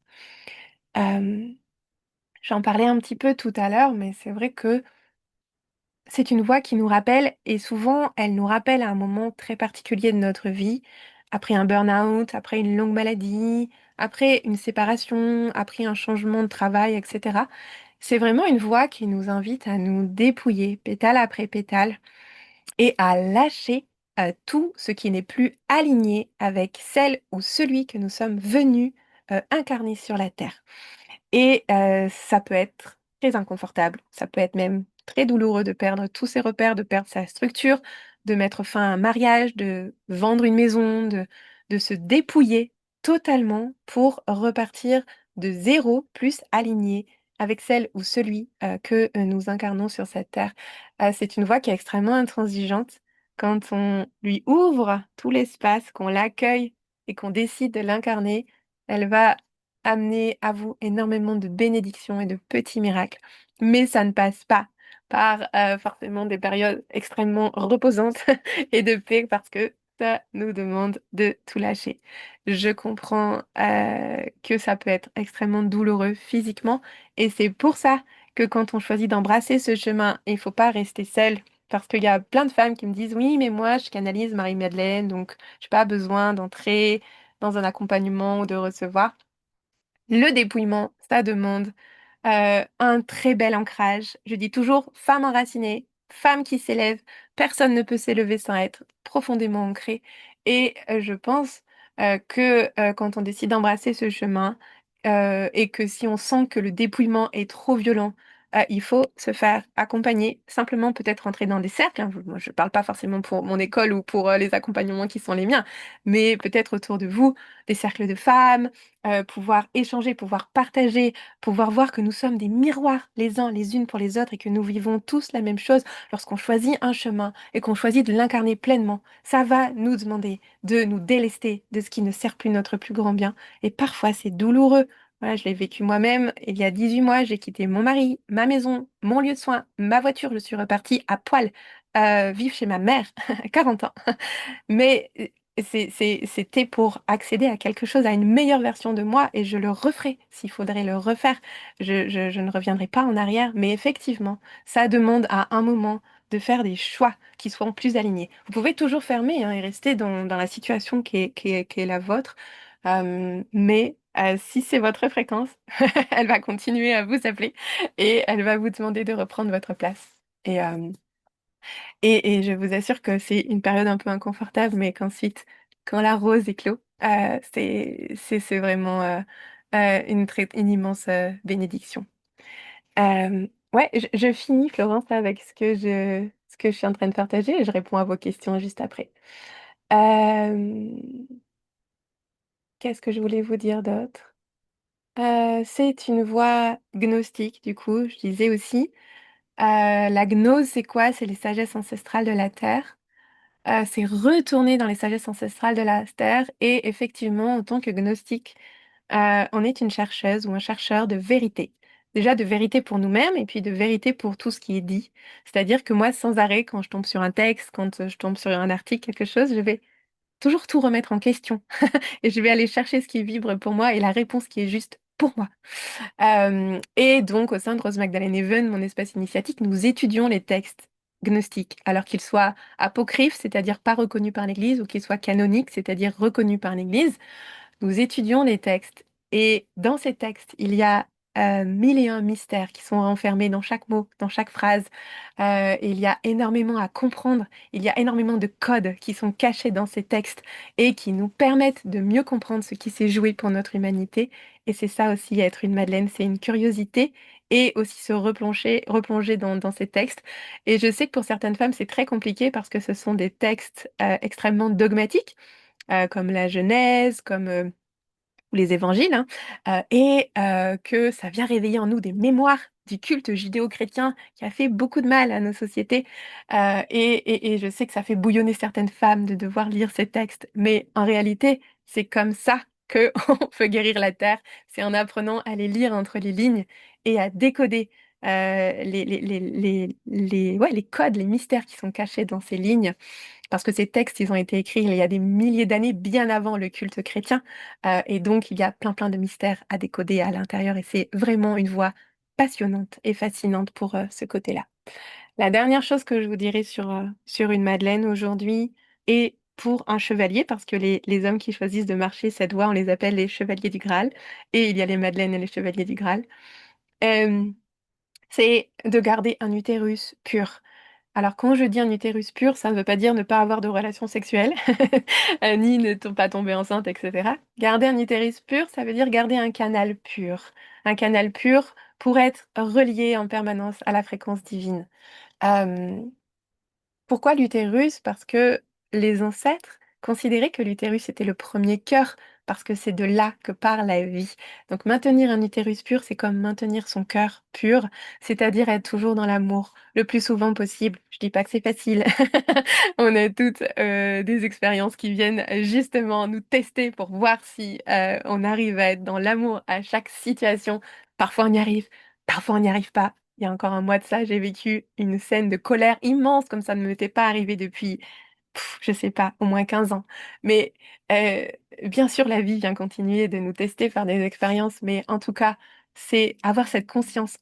Euh, J'en parlais un petit peu tout à l'heure, mais c'est vrai que c'est une voix qui nous rappelle, et souvent elle nous rappelle à un moment très particulier de notre vie, après un burn-out, après une longue maladie, après une séparation, après un changement de travail, etc. C'est vraiment une voix qui nous invite à nous dépouiller, pétale après pétale, et à lâcher tout ce qui n'est plus aligné avec celle ou celui que nous sommes venus incarner sur la terre. Et ça peut être très inconfortable, ça peut être même très douloureux de perdre tous ses repères, de perdre sa structure, de mettre fin à un mariage, de vendre une maison, de se dépouiller totalement pour repartir de zéro, plus aligné avec celle ou celui que nous incarnons sur cette terre. C'est une voix qui est extrêmement intransigeante. Quand on lui ouvre tout l'espace, qu'on l'accueille et qu'on décide de l'incarner, elle va amener à vous énormément de bénédictions et de petits miracles. Mais ça ne passe pas par forcément des périodes extrêmement reposantes et de paix parce que ça nous demande de tout lâcher. Je comprends que ça peut être extrêmement douloureux physiquement et c'est pour ça que quand on choisit d'embrasser ce chemin, il faut pas rester seul. Parce qu'il y a plein de femmes qui me disent, oui, mais moi, je canalise Marie-Madeleine, donc je n'ai pas besoin d'entrer dans un accompagnement ou de recevoir. Le dépouillement, ça demande un très bel ancrage. Je dis toujours femme enracinée, femme qui s'élève. Personne ne peut s'élever sans être profondément ancré. Et je pense que quand on décide d'embrasser ce chemin et que si on sent que le dépouillement est trop violent, il faut se faire accompagner, simplement peut-être rentrer dans des cercles, hein. Moi, je ne parle pas forcément pour mon école ou pour les accompagnements qui sont les miens, mais peut-être autour de vous, des cercles de femmes, pouvoir échanger, pouvoir partager, pouvoir voir que nous sommes des miroirs les uns les unes pour les autres et que nous vivons tous la même chose lorsqu'on choisit un chemin et qu'on choisit de l'incarner pleinement. Ça va nous demander de nous délester de ce qui ne sert plus notre plus grand bien. Et parfois, c'est douloureux. Voilà, je l'ai vécu moi-même. Il y a 18 mois, j'ai quitté mon mari, ma maison, mon lieu de soins, ma voiture. Je suis repartie à poil vivre chez ma mère, 40 ans. Mais c'était pour accéder à quelque chose, à une meilleure version de moi, et je le referai s'il faudrait le refaire. Je ne reviendrai pas en arrière, mais effectivement, ça demande à un moment de faire des choix qui soient plus alignés. Vous pouvez toujours fermer hein, et rester dans la situation qui est la vôtre, mais si c'est votre fréquence, elle va continuer à vous appeler et elle va vous demander de reprendre votre place. Et je vous assure que c'est une période un peu inconfortable, mais qu'ensuite, quand la rose éclot, c'est vraiment une immense bénédiction. Ouais, je finis, Florence, avec ce que je suis en train de partager et je réponds à vos questions juste après. Euh, Qu'est-ce que je voulais vous dire d'autre? C'est une voie gnostique, du coup, je disais aussi. La gnose, c'est quoi? C'est les sagesses ancestrales de la Terre. C'est retourner dans les sagesses ancestrales de la Terre. Et effectivement, en tant que gnostique, on est une chercheuse ou un chercheur de vérité. déjà de vérité pour nous-mêmes et puis de vérité pour tout ce qui est dit. C'est-à-dire que moi, sans arrêt, quand je tombe sur un texte, quand je tombe sur un article, quelque chose, je vais toujours tout remettre en question et je vais aller chercher ce qui vibre pour moi et la réponse qui est juste pour moi. Et donc, au sein de Rose Magdalene Even, mon espace initiatique, nous étudions les textes gnostiques, alors qu'ils soient apocryphes, c'est-à-dire pas reconnus par l'Église, ou qu'ils soient canoniques, c'est-à-dire reconnus par l'Église. Nous étudions les textes et dans ces textes, il y a mille et un mystères qui sont renfermés dans chaque mot, dans chaque phrase. Et il y a énormément à comprendre. Il y a énormément de codes qui sont cachés dans ces textes et qui nous permettent de mieux comprendre ce qui s'est joué pour notre humanité. Et c'est ça aussi, être une Madeleine, c'est une curiosité et aussi se replonger dans ces textes. Et je sais que pour certaines femmes, c'est très compliqué parce que ce sont des textes extrêmement dogmatiques comme la Genèse, comme ou les évangiles, hein, et que ça vient réveiller en nous des mémoires du culte judéo-chrétien qui a fait beaucoup de mal à nos sociétés. Et je sais que ça fait bouillonner certaines femmes de devoir lire ces textes, mais en réalité, c'est comme ça que on peut guérir la terre. C'est en apprenant à les lire entre les lignes et à décoder ouais, les codes, les mystères qui sont cachés dans ces lignes. Parce que ces textes, ils ont été écrits il y a des milliers d'années, bien avant le culte chrétien. Et donc, il y a plein de mystères à décoder à l'intérieur. Et c'est vraiment une voie passionnante et fascinante pour ce côté-là. La dernière chose que je vous dirais sur une Madeleine aujourd'hui, et pour un chevalier, parce que les hommes qui choisissent de marcher cette voie, on les appelle les chevaliers du Graal. Et il y a les Madeleines et les chevaliers du Graal. Euh, c'est de garder un utérus pur. Alors, quand je dis un utérus pur, ça ne veut pas dire ne pas avoir de relations sexuelles, ni pas tomber enceinte, etc. Garder un utérus pur, ça veut dire garder un canal pur. Un canal pur pour être relié en permanence à la fréquence divine. Euh, Pourquoi l'utérus? Parce que les ancêtres considéraient que l'utérus était le premier cœur, parce que c'est de là que part la vie. Donc maintenir un utérus pur, c'est comme maintenir son cœur pur, c'est-à-dire être toujours dans l'amour le plus souvent possible. Je dis pas que c'est facile. On a toutes des expériences qui viennent justement nous tester pour voir si on arrive à être dans l'amour à chaque situation. Parfois on y arrive, parfois on n'y arrive pas. Il y a encore un mois de ça, j'ai vécu une scène de colère immense, comme ça ne m'était pas arrivé depuis, je sais pas, au moins 15 ans. Mais euh, bien sûr, la vie vient continuer de nous tester, faire des expériences, mais en tout cas, c'est avoir cette conscience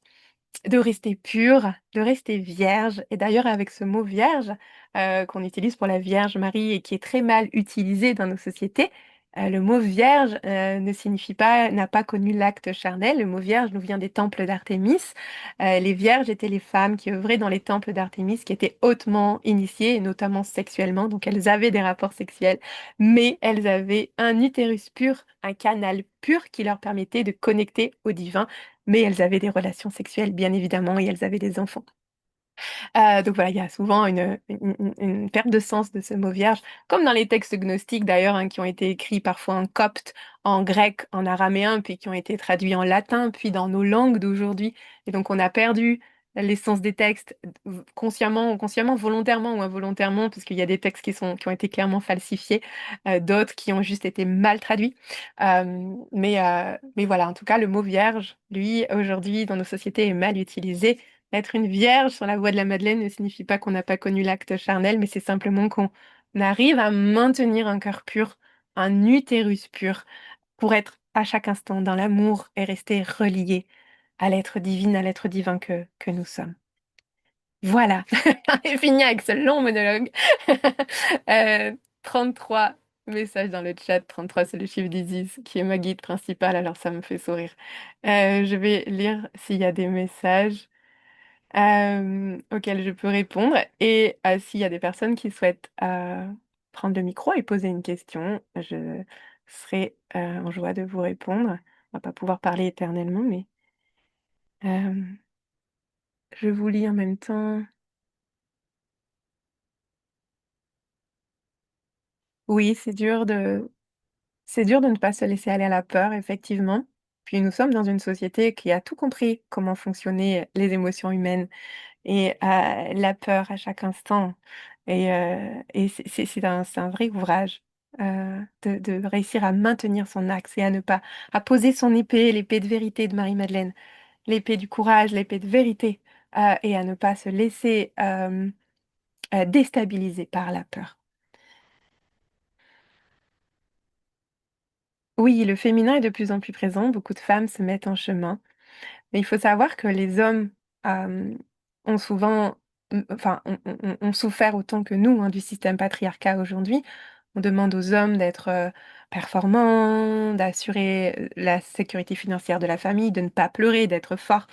de rester pure, de rester vierge. Et d'ailleurs, avec ce mot vierge qu'on utilise pour la Vierge Marie et qui est très mal utilisé dans nos sociétés, le mot vierge ne signifie pas, n'a pas connu l'acte charnel. Le mot vierge nous vient des temples d'Artémis. Les vierges étaient les femmes qui œuvraient dans les temples d'Artémis, qui étaient hautement initiées, et notamment sexuellement. Donc elles avaient des rapports sexuels, mais elles avaient un utérus pur, un canal pur qui leur permettait de connecter au divin, mais elles avaient des relations sexuelles, bien évidemment, et elles avaient des enfants. Donc voilà, il y a souvent une perte de sens de ce mot vierge, comme dans les textes gnostiques d'ailleurs, hein, qui ont été écrits parfois en copte, en grec, en araméen, puis qui ont été traduits en latin, puis dans nos langues d'aujourd'hui. Et donc on a perdu l'essence des textes consciemment, ou consciemment, volontairement ou involontairement, parce qu'il y a des textes qui ont été clairement falsifiés, d'autres qui ont juste été mal traduits. Mais voilà, en tout cas, le mot vierge, lui, aujourd'hui, dans nos sociétés, est mal utilisé. Être une vierge sur la voie de la Madeleine ne signifie pas qu'on n'a pas connu l'acte charnel, mais c'est simplement qu'on arrive à maintenir un cœur pur, un utérus pur, pour être à chaque instant dans l'amour et rester relié à l'être divin, à l'être divin que nous sommes. Voilà, j'ai fini avec ce long monologue. Euh, 33 messages dans le chat, 33 c'est le chiffre d'Isis qui est ma guide principale, alors ça me fait sourire. Je vais lire s'il y a des messages auxquelles je peux répondre. Et s'il y a des personnes qui souhaitent prendre le micro et poser une question, je serai en joie de vous répondre. On va pas pouvoir parler éternellement, mais euh, je vous lis en même temps. Oui, c'est dur de ne pas se laisser aller à la peur, effectivement. Puis nous sommes dans une société qui a tout compris comment fonctionnaient les émotions humaines et la peur à chaque instant. Et c'est un vrai ouvrage de réussir à maintenir son axe et à ne pas à poser son épée, l'épée de vérité de Marie-Madeleine, l'épée du courage, l'épée de vérité, et à ne pas se laisser déstabiliser par la peur. Oui, le féminin est de plus en plus présent, beaucoup de femmes se mettent en chemin. Mais il faut savoir que les hommes ont souvent, enfin, ont souffert autant que nous du système patriarcat aujourd'hui. On demande aux hommes d'être performants, d'assurer la sécurité financière de la famille, de ne pas pleurer, d'être forts,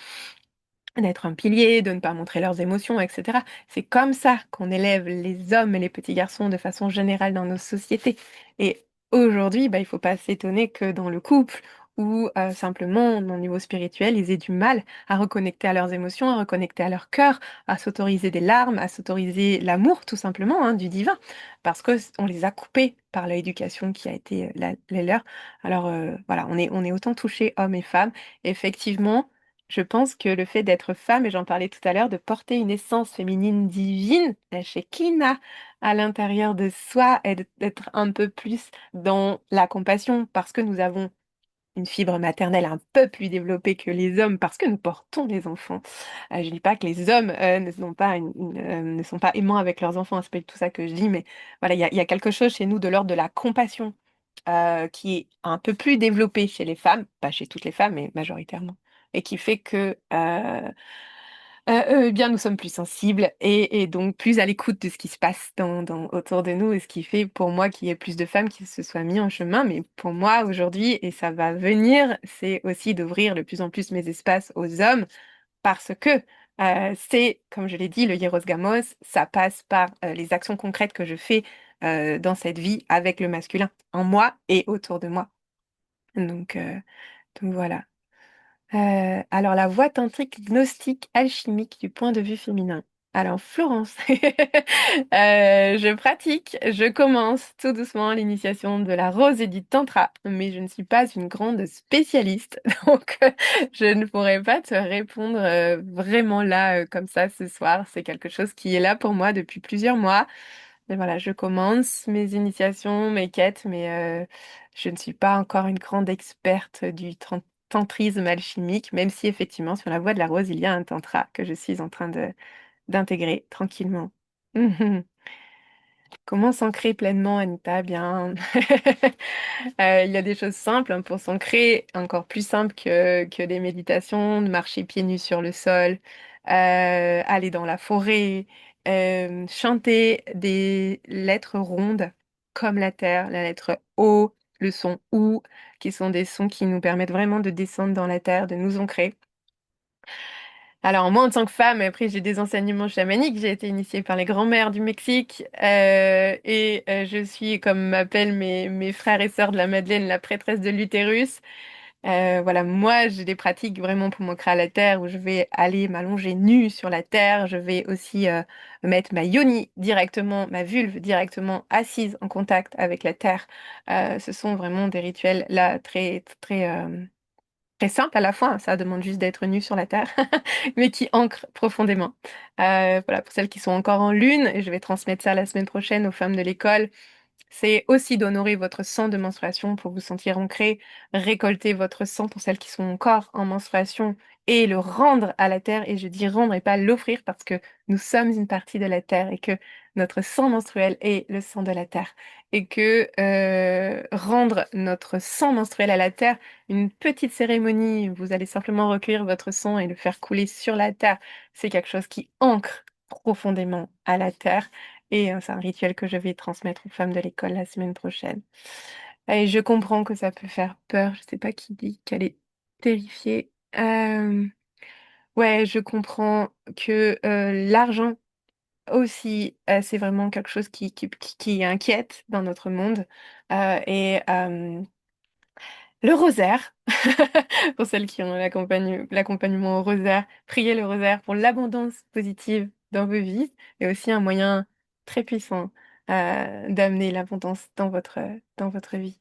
d'être un pilier, de ne pas montrer leurs émotions, etc. C'est comme ça qu'on élève les hommes et les petits garçons de façon générale dans nos sociétés. Et aujourd'hui, bah, il ne faut pas s'étonner que dans le couple ou simplement au niveau spirituel, ils aient du mal à reconnecter à leurs émotions, à reconnecter à leur cœur, à s'autoriser des larmes, à s'autoriser l'amour tout simplement du divin, parce que on les a coupés par l'éducation qui a été la leur. Alors voilà, on est autant touchés hommes et femmes. Effectivement, je pense que le fait d'être femme, et j'en parlais tout à l'heure, de porter une essence féminine divine, la Shekinah, à l'intérieur de soi et d'être un peu plus dans la compassion parce que nous avons une fibre maternelle un peu plus développée que les hommes parce que nous portons les enfants. Je dis pas que les hommes ne sont pas, ne sont pas aimants avec leurs enfants, c'est pas du tout ça que je dis, mais voilà, il y a quelque chose chez nous de l'ordre de la compassion qui est un peu plus développé chez les femmes, pas chez toutes les femmes, mais majoritairement, et qui fait que eh bien, nous sommes plus sensibles et donc plus à l'écoute de ce qui se passe autour de nous, et ce qui fait pour moi qu'il y ait plus de femmes qui se soient mis en chemin. Mais pour moi, aujourd'hui, et ça va venir, c'est aussi d'ouvrir de plus en plus mes espaces aux hommes parce que c'est, comme je l'ai dit, le Hieros Gamos, ça passe par les actions concrètes que je fais dans cette vie avec le masculin, en moi et autour de moi. Donc, euh, donc voilà. Alors, la voie tantrique gnostique alchimique du point de vue féminin. Alors, Florence, je pratique, je commence tout doucement l'initiation de la rose et du tantra, mais je ne suis pas une grande spécialiste, donc je ne pourrais pas te répondre vraiment là, comme ça, ce soir. C'est quelque chose qui est là pour moi depuis plusieurs mois. Et voilà, je commence mes initiations, mes quêtes, mais je ne suis pas encore une grande experte du tantrisme alchimique, même si effectivement sur la voie de la rose, il y a un tantra que je suis en train de d'intégrer tranquillement. Comment s'ancrer pleinement, Anita? Bien, il y a des choses simples pour s'ancrer, encore plus simples que des méditations, de marcher pieds nus sur le sol, aller dans la forêt, chanter des lettres rondes comme la terre, la lettre O, le son OU, qui sont des sons qui nous permettent vraiment de descendre dans la terre, de nous ancrer. Alors, moi, en tant que femme, après, j'ai des enseignements chamaniques. J'ai été initiée par les grands-mères du Mexique. Et je suis, comme m'appellent mes frères et sœurs de la Madeleine, la prêtresse de l'utérus. Voilà, moi, j'ai des pratiques vraiment pour m'ancrer à la terre où je vais aller m'allonger nue sur la terre. Je vais aussi mettre ma yoni directement, ma vulve directement assise en contact avec la terre. Ce sont vraiment des rituels là très, très, très simples à la fois, hein. Ça demande juste d'être nu sur la terre, mais qui ancrent profondément. Voilà, pour celles qui sont encore en lune, et je vais transmettre ça la semaine prochaine aux femmes de l'école. C'est aussi d'honorer votre sang de menstruation pour vous sentir ancré, récolter votre sang pour celles qui sont encore en menstruation et le rendre à la terre. Et je dis rendre et pas l'offrir parce que nous sommes une partie de la terre et que notre sang menstruel est le sang de la terre. Et que rendre notre sang menstruel à la terre, une petite cérémonie, vous allez simplement recueillir votre sang et le faire couler sur la terre, c'est quelque chose qui ancre profondément à la terre. Et c'est un rituel que je vais transmettre aux femmes de l'école la semaine prochaine. Et je comprends que ça peut faire peur. Je sais pas qui dit qu'elle est terrifiée. Ouais, je comprends que l'argent aussi, c'est vraiment quelque chose qui inquiète dans notre monde. Et le rosaire, pour celles qui ont l'accompagnement au rosaire, priez le rosaire pour l'abondance positive dans vos vies, et aussi un moyen très puissant d'amener l'abondance dans votre vie.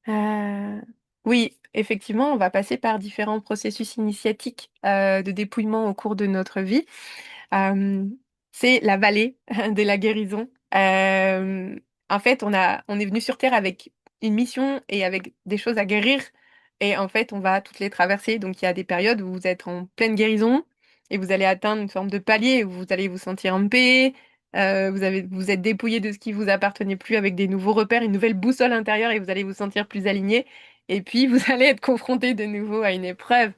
Euh, oui, effectivement, on va passer par différents processus initiatiques de dépouillement au cours de notre vie. Euh, c'est la vallée de la guérison. En fait, on est venu sur Terre avec une mission et avec des choses à guérir Et en fait, on va toutes les traverser. Donc, il y a des périodes où vous êtes en pleine guérison et vous allez atteindre une forme de palier où vous allez vous sentir en paix. Vous êtes dépouillé de ce qui vous appartenait plus avec des nouveaux repères, une nouvelle boussole intérieure et vous allez vous sentir plus aligné. Et puis, vous allez être confronté de nouveau à une épreuve.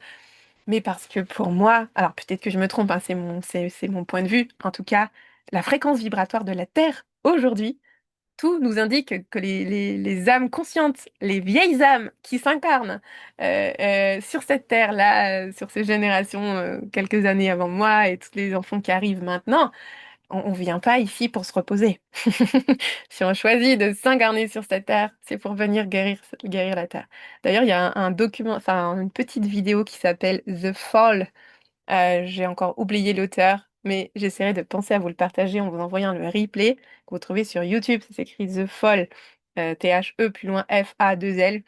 Mais parce que pour moi, alors peut-être que je me trompe, hein, c'est mon point de vue. En tout cas, la fréquence vibratoire de la Terre aujourd'hui, tout nous indique que les âmes conscientes, les vieilles âmes qui s'incarnent sur cette terre-là, sur ces générations, quelques années avant moi et tous les enfants qui arrivent maintenant, on vient pas ici pour se reposer. Si on choisit de s'incarner sur cette terre, c'est pour venir guérir la terre. D'ailleurs, il y a un document, enfin une petite vidéo qui s'appelle The Fall. J'ai encore oublié l'auteur, mais j'essaierai de penser à vous le partager en vous envoyant le replay que vous trouvez sur YouTube. Ça s'écrit The Fall, T-H-E, plus loin F-A-2-L,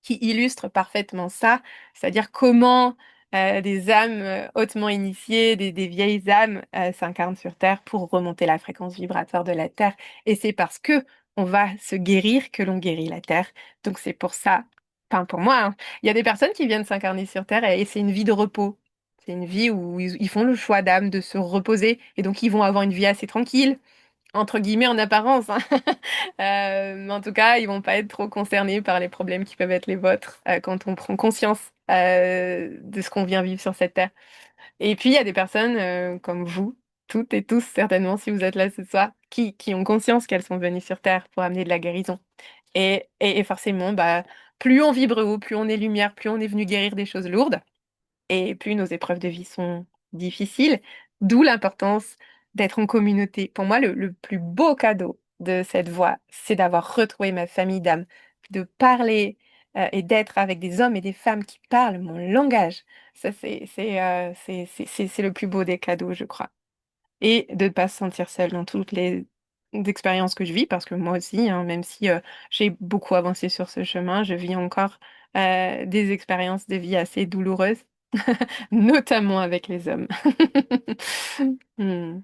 qui illustre parfaitement ça, c'est-à-dire comment des âmes hautement initiées, des vieilles âmes s'incarnent sur Terre pour remonter la fréquence vibratoire de la Terre. Et c'est parce que on va se guérir que l'on guérit la Terre. Donc c'est pour ça, enfin pour moi, hein, il y a des personnes qui viennent s'incarner sur Terre et c'est une vie de repos. C'est une vie où ils font le choix d'âme de se reposer et donc ils vont avoir une vie assez tranquille entre guillemets en apparence, hein. Mais en tout cas, ils vont pas être trop concernés par les problèmes qui peuvent être les vôtres quand on prend conscience de ce qu'on vient vivre sur cette terre. Et puis, il y a des personnes comme vous, toutes et tous certainement, si vous êtes là ce soir, qui ont conscience qu'elles sont venues sur Terre pour amener de la guérison. Et forcément, bah, plus on vibre haut, plus on est lumière, plus on est venu guérir des choses lourdes et plus nos épreuves de vie sont difficiles, d'où l'importance d'être en communauté. Pour moi, le plus beau cadeau de cette voie, c'est d'avoir retrouvé ma famille d'âme, de parler et d'être avec des hommes et des femmes qui parlent mon langage. Ça, c'est le plus beau des cadeaux, je crois. Et de ne pas se sentir seule dans toutes les expériences que je vis, parce que moi aussi, hein, même si j'ai beaucoup avancé sur ce chemin, je vis encore des expériences de vie assez douloureuses notamment avec les hommes. Hmm.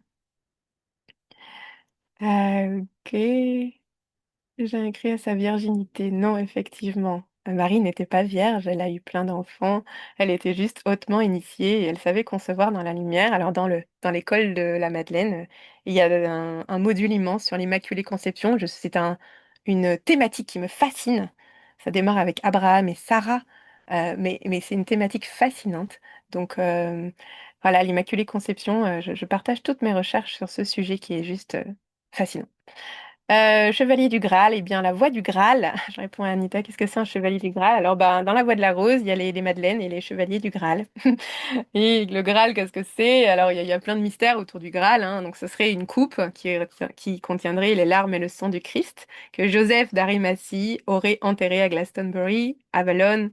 Ok. J'ai écrit à sa virginité. Non, effectivement. Marie n'était pas vierge, elle a eu plein d'enfants. Elle était juste hautement initiée et elle savait concevoir dans la lumière. Alors, dans l'école de la Madeleine, il y a un module immense sur l'Immaculée Conception. C'est une thématique qui me fascine. Ça démarre avec Abraham et Sarah, mais c'est une thématique fascinante. Donc, voilà, l'Immaculée Conception, je partage toutes mes recherches sur ce sujet qui est juste fascinant. Chevalier du Graal, eh bien la voie du Graal. Je réponds à Anita, qu'est-ce que c'est un chevalier du Graal? Alors ben dans la voie de la rose, il y a les madeleines et les chevaliers du Graal. Et le Graal, qu'est-ce que c'est? Alors il y a plein de mystères autour du Graal, hein. Donc ce serait une coupe qui contiendrait les larmes et le sang du Christ que Joseph d'Arimathie aurait enterré à Glastonbury, Avalon.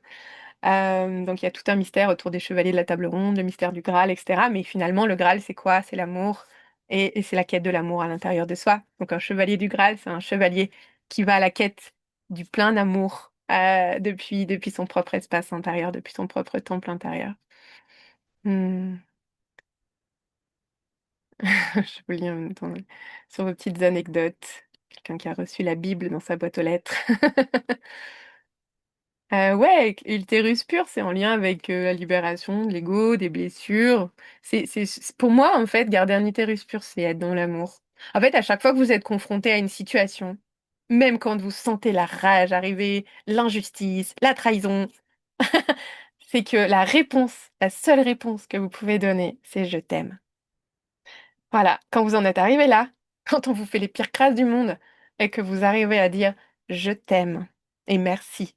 Donc il y a tout un mystère autour des chevaliers de la table ronde, le mystère du Graal, etc. Mais finalement, le Graal, c'est quoi? C'est l'amour. Et c'est la quête de l'amour à l'intérieur de soi. Donc un chevalier du Graal, c'est un chevalier qui va à la quête du plein d'amour depuis son propre espace intérieur, depuis son propre temple intérieur. Hmm. Je vous lis en même temps sur vos petites anecdotes. Quelqu'un qui a reçu la Bible dans sa boîte aux lettres. Ouais, Utérus pur, c'est en lien avec la libération de l'ego, des blessures. Pour moi, en fait, garder un utérus pur, c'est être dans l'amour. En fait, à chaque fois que vous êtes confronté à une situation, même quand vous sentez la rage arriver, l'injustice, la trahison, c'est que la réponse, la seule réponse que vous pouvez donner, c'est je t'aime. Voilà, quand vous en êtes arrivé là, quand on vous fait les pires crasses du monde et que vous arrivez à dire je t'aime et merci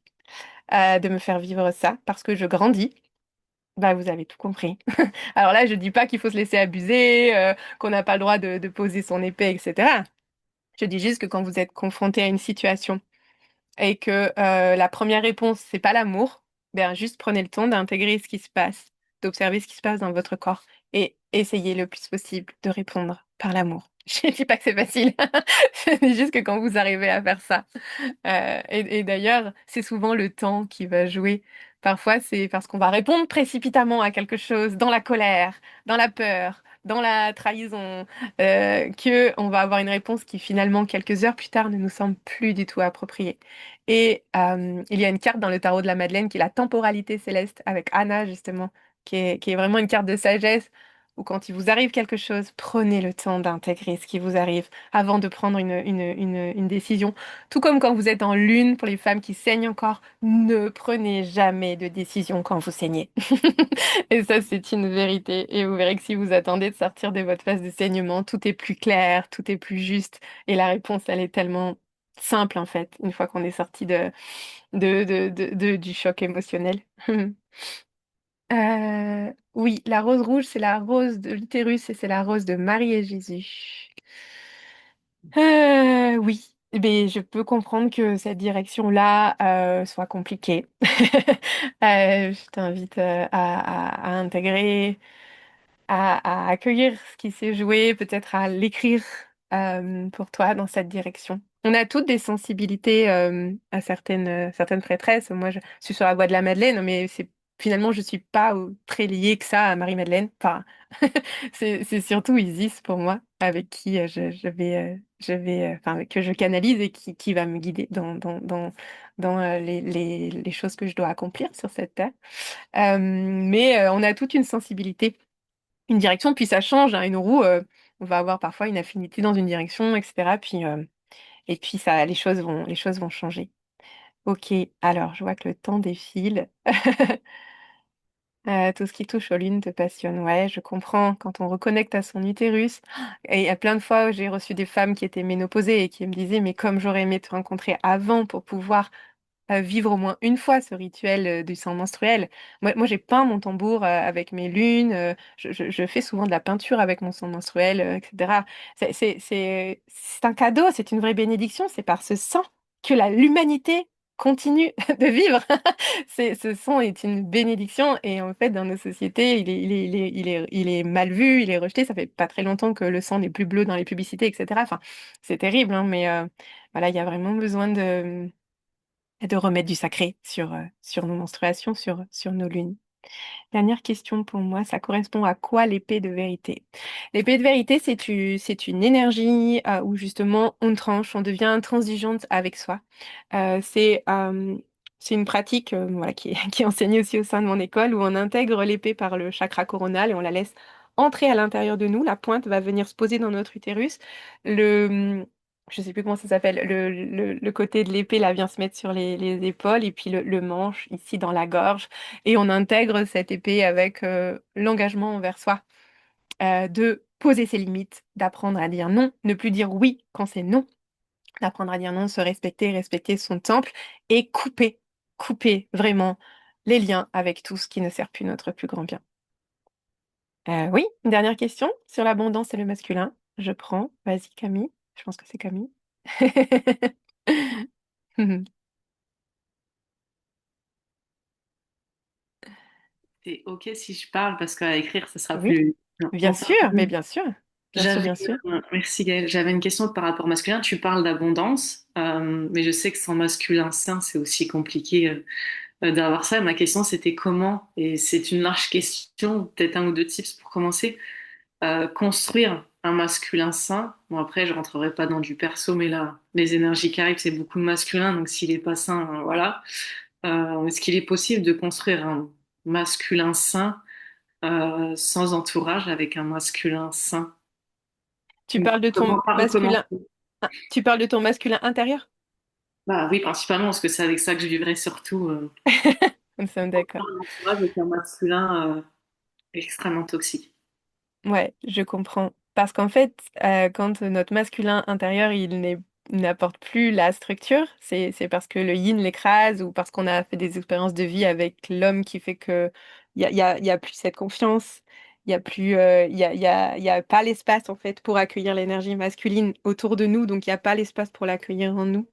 de me faire vivre ça parce que je grandis, bah vous avez tout compris. Alors là, je dis pas qu'il faut se laisser abuser, qu'on n'a pas le droit de poser son épée, etc. Je dis juste que quand vous êtes confronté à une situation et que la première réponse, c'est pas l'amour, ben juste prenez le temps d'intégrer ce qui se passe, d'observer ce qui se passe dans votre corps et essayez le plus possible de répondre par l'amour. Je dis pas que c'est facile, je dis juste que quand vous arrivez à faire ça, et d'ailleurs, c'est souvent le temps qui va jouer. Parfois, c'est parce qu'on va répondre précipitamment à quelque chose, dans la colère, dans la peur, dans la trahison, que on va avoir une réponse qui finalement, quelques heures plus tard, ne nous semble plus du tout appropriée. Et il y a une carte dans le tarot de la Madeleine qui est la temporalité céleste avec Anna, justement, qui est vraiment une carte de sagesse où quand il vous arrive quelque chose, prenez le temps d'intégrer ce qui vous arrive avant de prendre une décision. Tout comme quand vous êtes en lune, pour les femmes qui saignent encore, ne prenez jamais de décision quand vous saignez. Et ça, c'est une vérité. Et vous verrez que si vous attendez de sortir de votre phase de saignement, tout est plus clair, tout est plus juste. Et la réponse, elle est tellement simple, en fait, une fois qu'on est sorti du choc émotionnel. Oui, la rose rouge, c'est la rose de l'utérus et c'est la rose de Marie et Jésus. Oui, mais je peux comprendre que cette direction-là soit compliquée. Je t'invite à intégrer, à accueillir ce qui s'est joué, peut-être à l'écrire pour toi dans cette direction. On a toutes des sensibilités à certaines prêtresses. Moi, je suis sur la voie de la Madeleine, mais finalement, je suis pas très liée que ça à Marie-Madeleine. Enfin, c'est surtout Isis pour moi, avec qui enfin, que je canalise et qui va me guider dans les choses que je dois accomplir sur cette terre. Mais on a toute une sensibilité, une direction, puis ça change, hein, une roue, on va avoir parfois une affinité dans une direction, etc. Et puis ça, les choses vont changer. Ok, alors je vois que le temps défile. Tout ce qui touche aux lunes te passionne. Ouais, je comprends. Quand on reconnecte à son utérus, et il y a plein de fois où j'ai reçu des femmes qui étaient ménopausées et qui me disaient, mais comme j'aurais aimé te rencontrer avant pour pouvoir vivre au moins une fois ce rituel du sang menstruel. Moi, j'ai peint mon tambour avec mes lunes. Je fais souvent de la peinture avec mon sang menstruel, etc. C'est un cadeau, c'est une vraie bénédiction. C'est par ce sang que l'humanité continue de vivre. Ce sang est une bénédiction et en fait, dans nos sociétés, il est mal vu, il est rejeté. Ça fait pas très longtemps que le sang n'est plus bleu dans les publicités, etc. Enfin, c'est terrible, hein, mais voilà, il y a vraiment besoin de remettre du sacré sur nos menstruations, sur nos lunes. Dernière question pour moi, ça correspond à quoi l'épée de vérité? L'épée de vérité, c'est une énergie où justement on tranche, on devient intransigeante avec soi. C'est une pratique voilà, qui est enseignée aussi au sein de mon école où on intègre l'épée par le chakra coronal et on la laisse entrer à l'intérieur de nous. La pointe va venir se poser dans notre utérus. Je sais plus comment ça s'appelle. Le côté de l'épée là vient se mettre sur les épaules et puis le manche ici dans la gorge. Et on intègre cette épée avec l'engagement envers soi, de poser ses limites, d'apprendre à dire non, ne plus dire oui quand c'est non, d'apprendre à dire non, se respecter, respecter son temple et couper vraiment les liens avec tout ce qui ne sert plus notre plus grand bien. Oui, une dernière question sur l'abondance et le masculin. Je prends. Vas-y, Camille. Je pense que c'est Camille. C'est OK si je parle parce qu'à écrire, ça sera Oui, plus. Non, bien on sûr, parle. mais bien sûr. Bien sûr, J'avais, bien sûr. merci Gaëlle, j'avais une question par rapport au masculin. Tu parles d'abondance, mais je sais que sans masculin sain, c'est aussi compliqué d'avoir ça. Ma question, c'était comment, et c'est une large question, peut-être un ou deux tips pour commencer, construire un masculin sain. Bon, après, je rentrerai pas dans du perso, mais là, les énergies qui arrivent, c'est beaucoup de masculin, donc s'il est pas sain, voilà. Est-ce qu'il est possible de construire un masculin sain sans entourage avec un masculin sain? Tu parles de ton Comment pas masculin. recommencer? Ah, tu parles de ton masculin intérieur? Bah oui, principalement, parce que c'est avec ça que je vivrais surtout Nous sommes dans d'accord. un entourage avec un masculin extrêmement toxique. Ouais, je comprends. Parce qu'en fait, quand notre masculin intérieur, il n'apporte plus la structure, c'est parce que le yin l'écrase ou parce qu'on a fait des expériences de vie avec l'homme qui fait que il y a plus cette confiance, il y a plus, il y a pas l'espace en fait pour accueillir l'énergie masculine autour de nous, donc il y a pas l'espace pour l'accueillir en nous.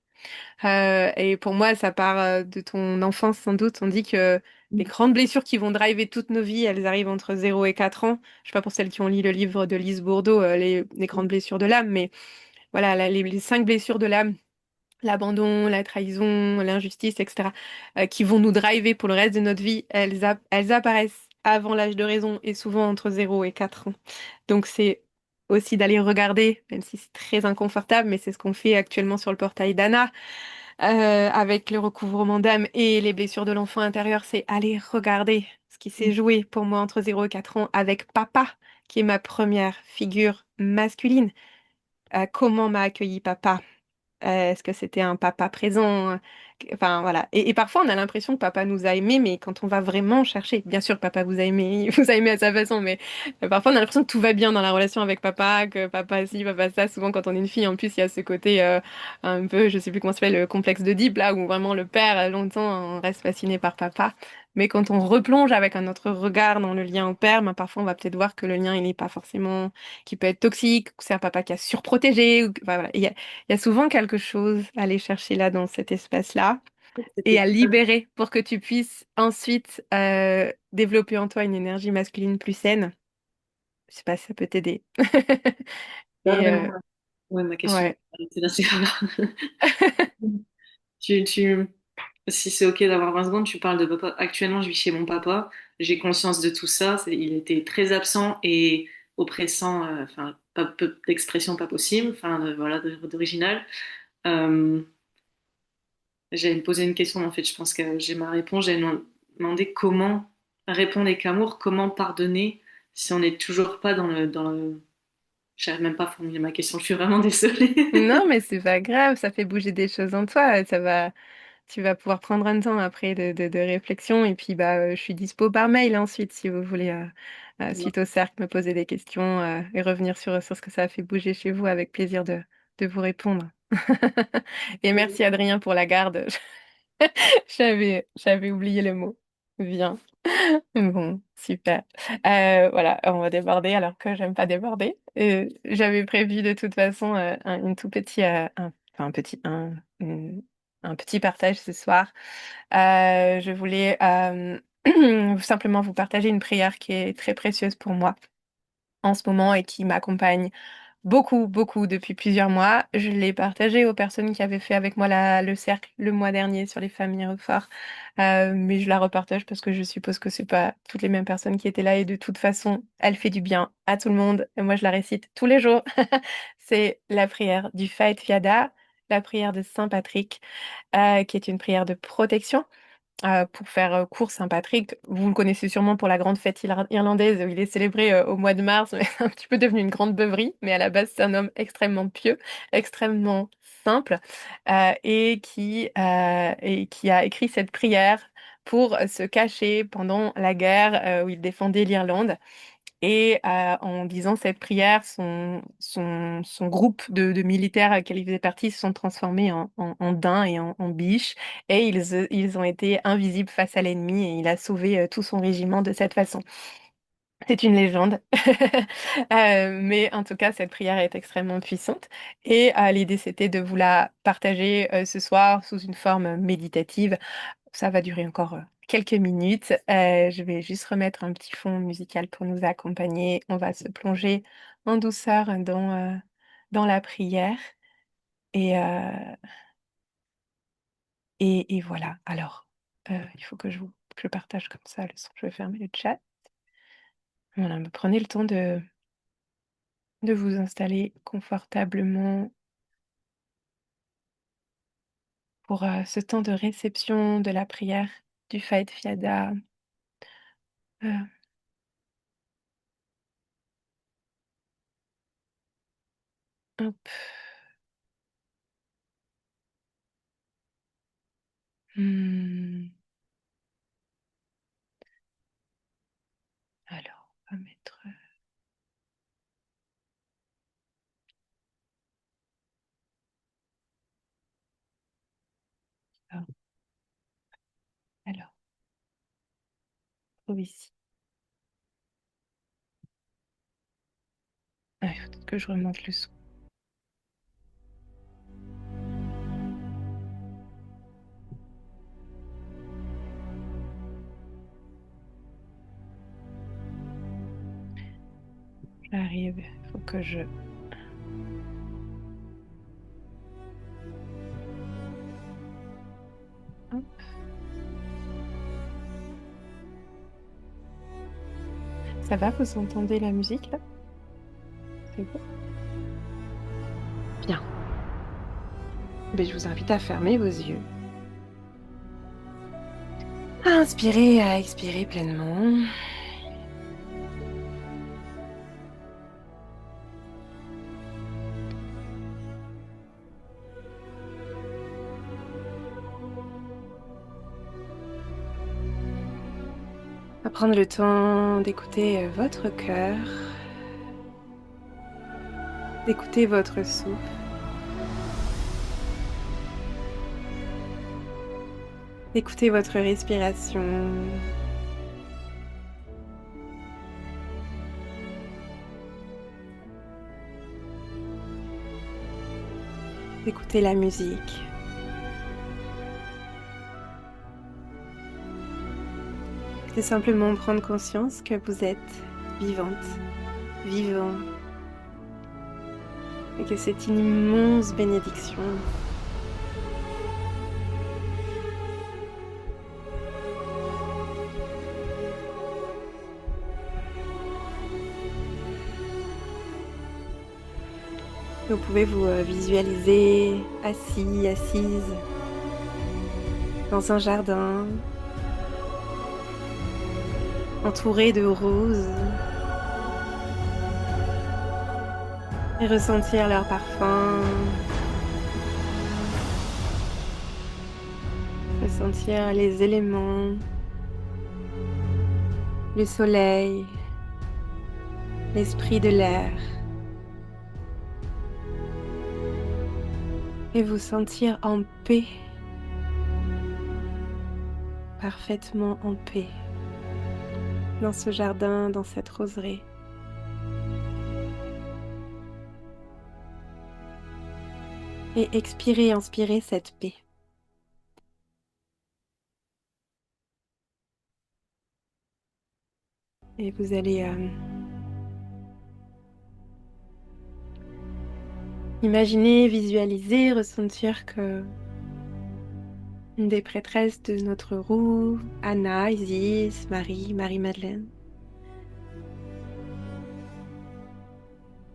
Et pour moi, ça part de ton enfance sans doute. On dit que les grandes blessures qui vont driver toutes nos vies, elles arrivent entre 0 et 4 ans. Je sais pas pour celles qui ont lu le livre de Lise Bourbeau, les grandes blessures de l'âme, mais voilà, les 5 blessures de l'âme, l'abandon, la trahison, l'injustice, etc., qui vont nous driver pour le reste de notre vie, elles apparaissent avant l'âge de raison et souvent entre 0 et 4 ans. Donc c'est aussi d'aller regarder, même si c'est très inconfortable, mais c'est ce qu'on fait actuellement sur le portail d'Anna, avec le recouvrement d'âme et les blessures de l'enfant intérieur, c'est aller regarder ce qui s'est joué pour moi entre 0 et 4 ans avec papa, qui est ma première figure masculine. Comment m'a accueilli papa? Est-ce que c'était un papa présent? Enfin, voilà. Et parfois, on a l'impression que papa nous a aimés, mais quand on va vraiment chercher, bien sûr, papa vous a aimé, il vous a aimé à sa façon, mais parfois, on a l'impression que tout va bien dans la relation avec papa, que papa ci, papa ça. Souvent, quand on est une fille, en plus, il y a ce côté un peu, je sais plus comment ça s'appelle, le complexe d'Oedipe, là, où vraiment le père, longtemps, on reste fasciné par papa. Mais quand on replonge avec un autre regard dans le lien au père, ben, parfois, on va peut-être voir que le lien, il n'est pas forcément, qui peut être toxique, que c'est un papa qui a surprotégé, enfin, voilà. Il y a souvent quelque chose à aller chercher là dans cet espace-là et C'était à libérer pour que tu puisses ensuite développer en toi une énergie masculine plus saine. Je sais pas si ça peut t'aider. pas Et vraiment. Ouais, ma question. ouais. C'est là, c'est grave. Tu, si c'est OK d'avoir 20 secondes, tu parles de papa. Actuellement, je vis chez mon papa. J'ai conscience de tout ça. Il était très absent et oppressant. Enfin, pas peu d'expression pas possible. Enfin, voilà, d'original. Euh, J'allais me poser une question, mais en fait, je pense que j'ai ma réponse. J'allais demandé comment répondre avec amour, comment pardonner si on n'est toujours pas dans le. J'arrive même pas à formuler ma question. Je suis vraiment désolée. Non, mais c'est pas grave, ça fait bouger des choses en toi. Tu vas pouvoir prendre un temps après de réflexion. Et puis, bah, je suis dispo par mail ensuite si vous voulez, suite au cercle, me poser des questions et revenir sur ce que ça a fait bouger chez vous avec plaisir de vous répondre. Et merci Adrien pour la garde. J'avais oublié le mot. Bien. Bon, super. Voilà, on va déborder alors que j'aime pas déborder. J'avais prévu de toute façon une tout petit, enfin un petit partage ce soir. Je voulais simplement vous partager une prière qui est très précieuse pour moi en ce moment et qui m'accompagne beaucoup, beaucoup depuis plusieurs mois. Je l'ai partagé aux personnes qui avaient fait avec moi le cercle le mois dernier sur les familles reforts. Mais je la repartage parce que je suppose que c'est pas toutes les mêmes personnes qui étaient là et de toute façon, elle fait du bien à tout le monde. Et moi, je la récite tous les jours. C'est la prière du Faith Fiada, la prière de Saint Patrick, qui est une prière de protection. Pour faire court, Saint-Patrick, vous le connaissez sûrement pour la grande fête irlandaise où il est célébré au mois de mars, mais c'est un petit peu devenu une grande beuverie. Mais à la base, c'est un homme extrêmement pieux, extrêmement simple, et qui a écrit cette prière pour se cacher pendant la guerre où il défendait l'Irlande. Et en disant cette prière, son groupe de militaires auxquels il faisait partie se sont transformés en daims et en biches. Et ils ont été invisibles face à l'ennemi et il a sauvé tout son régiment de cette façon. C'est une légende. Mais en tout cas, cette prière est extrêmement puissante. Et l'idée, c'était de vous la partager ce soir sous une forme méditative. Ça va durer encore quelques minutes. Je vais juste remettre un petit fond musical pour nous accompagner. On va se plonger en douceur dans la prière. Et, euh, et voilà. Alors, il faut que je partage comme ça le son. Je vais fermer le chat. Voilà, prenez le temps de vous installer confortablement pour ce temps de réception de la prière du Faith Fiada. Euh, hop. Hmm. Alors, on va mettre. Ça. Alors, trouve ici. Ah, il faut peut-être que je remonte le son. J'arrive. Il faut que je. Hop. Ça va, vous entendez la musique là? C'est bon? Bien. Ben, je vous invite à fermer vos yeux. À inspirer, à expirer pleinement. À prendre le temps d'écouter votre cœur, d'écouter votre souffle. D'écouter votre respiration. D'écouter la musique. De simplement prendre conscience que vous êtes vivante, vivant, et que c'est une immense bénédiction. Vous pouvez vous visualiser assis, assise dans un jardin, entouré de roses, et ressentir leur parfum, ressentir les éléments, le soleil, l'esprit de l'air, et vous sentir en paix, parfaitement en paix, dans ce jardin, dans cette roseraie. Et expirez, inspirez cette paix. Et vous allez imaginer, visualiser, ressentir que une des prêtresses de notre roue, Anna, Isis, Marie, Marie-Madeleine,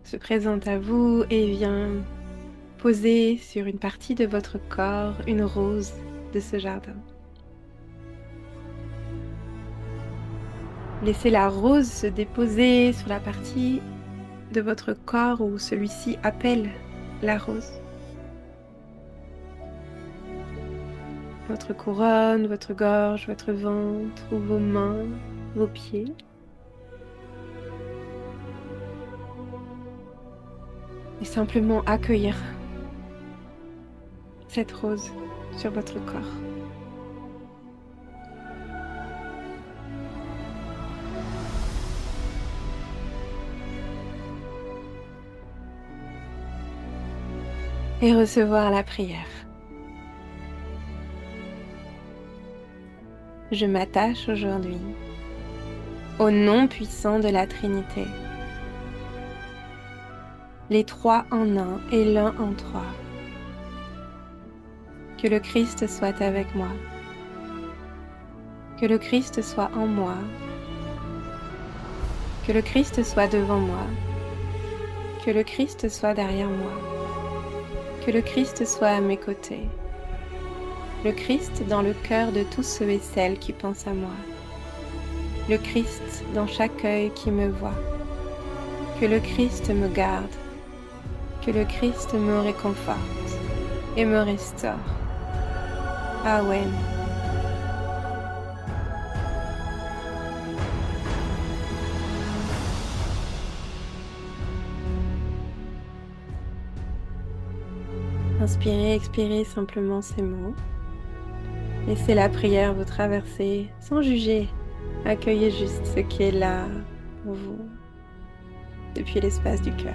se présente à vous et vient poser sur une partie de votre corps une rose de ce jardin. Laissez la rose se déposer sur la partie de votre corps où celui-ci appelle la rose. Votre couronne, votre gorge, votre ventre, ou vos mains, vos pieds. Et simplement accueillir cette rose sur votre corps. Et recevoir la prière. Je m'attache aujourd'hui au nom puissant de la Trinité, les trois en un et l'un en trois. Que le Christ soit avec moi, que le Christ soit en moi, que le Christ soit devant moi, que le Christ soit derrière moi, que le Christ soit à mes côtés, le Christ dans le cœur de tous ceux et celles qui pensent à moi, le Christ dans chaque œil qui me voit, que le Christ me garde, que le Christ me réconforte et me restaure. Amen. Inspirez, expirez simplement ces mots. Laissez la prière vous traverser sans juger. Accueillez juste ce qui est là pour vous depuis l'espace du cœur.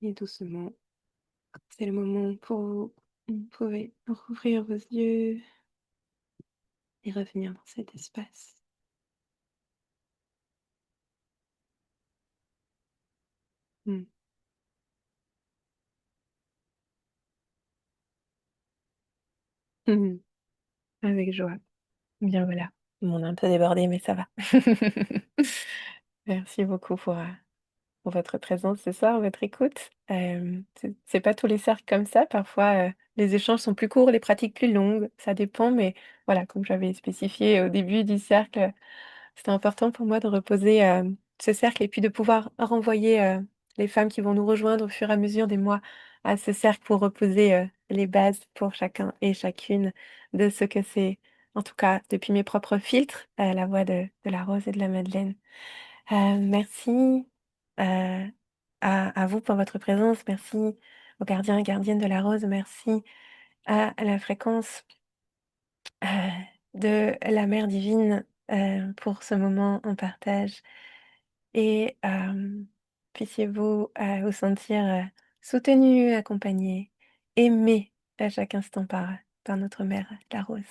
Et doucement, c'est le moment pour vous. Vous pouvez rouvrir vos yeux et revenir dans cet espace. Mm. Mhm. Avec joie. Bien voilà. On a un peu débordé, mais ça va. Merci beaucoup pour votre présence ce soir, votre écoute. C'est pas tous les cercles comme ça. Parfois, les échanges sont plus courts, les pratiques plus longues. Ça dépend, mais voilà, comme j'avais spécifié au début du cercle, c'était important pour moi de reposer ce cercle et puis de pouvoir renvoyer les femmes qui vont nous rejoindre au fur et à mesure des mois à ce cercle pour reposer les bases pour chacun et chacune de ce que c'est, en tout cas depuis mes propres filtres, la voix de la rose et de la Madeleine. Merci euh, à vous pour votre présence. Merci aux gardiens et gardiennes de la rose. Merci à la fréquence de la Mère divine pour ce moment en partage. Et puissiez-vous vous sentir soutenu, accompagné, aimé à chaque instant par notre Mère, la Rose.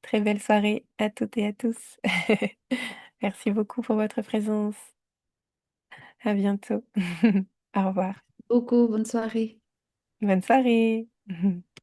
Très belle soirée à toutes et à tous. Merci beaucoup pour votre présence. À bientôt. Au revoir. Beaucoup, bonne soirée. Bonne soirée.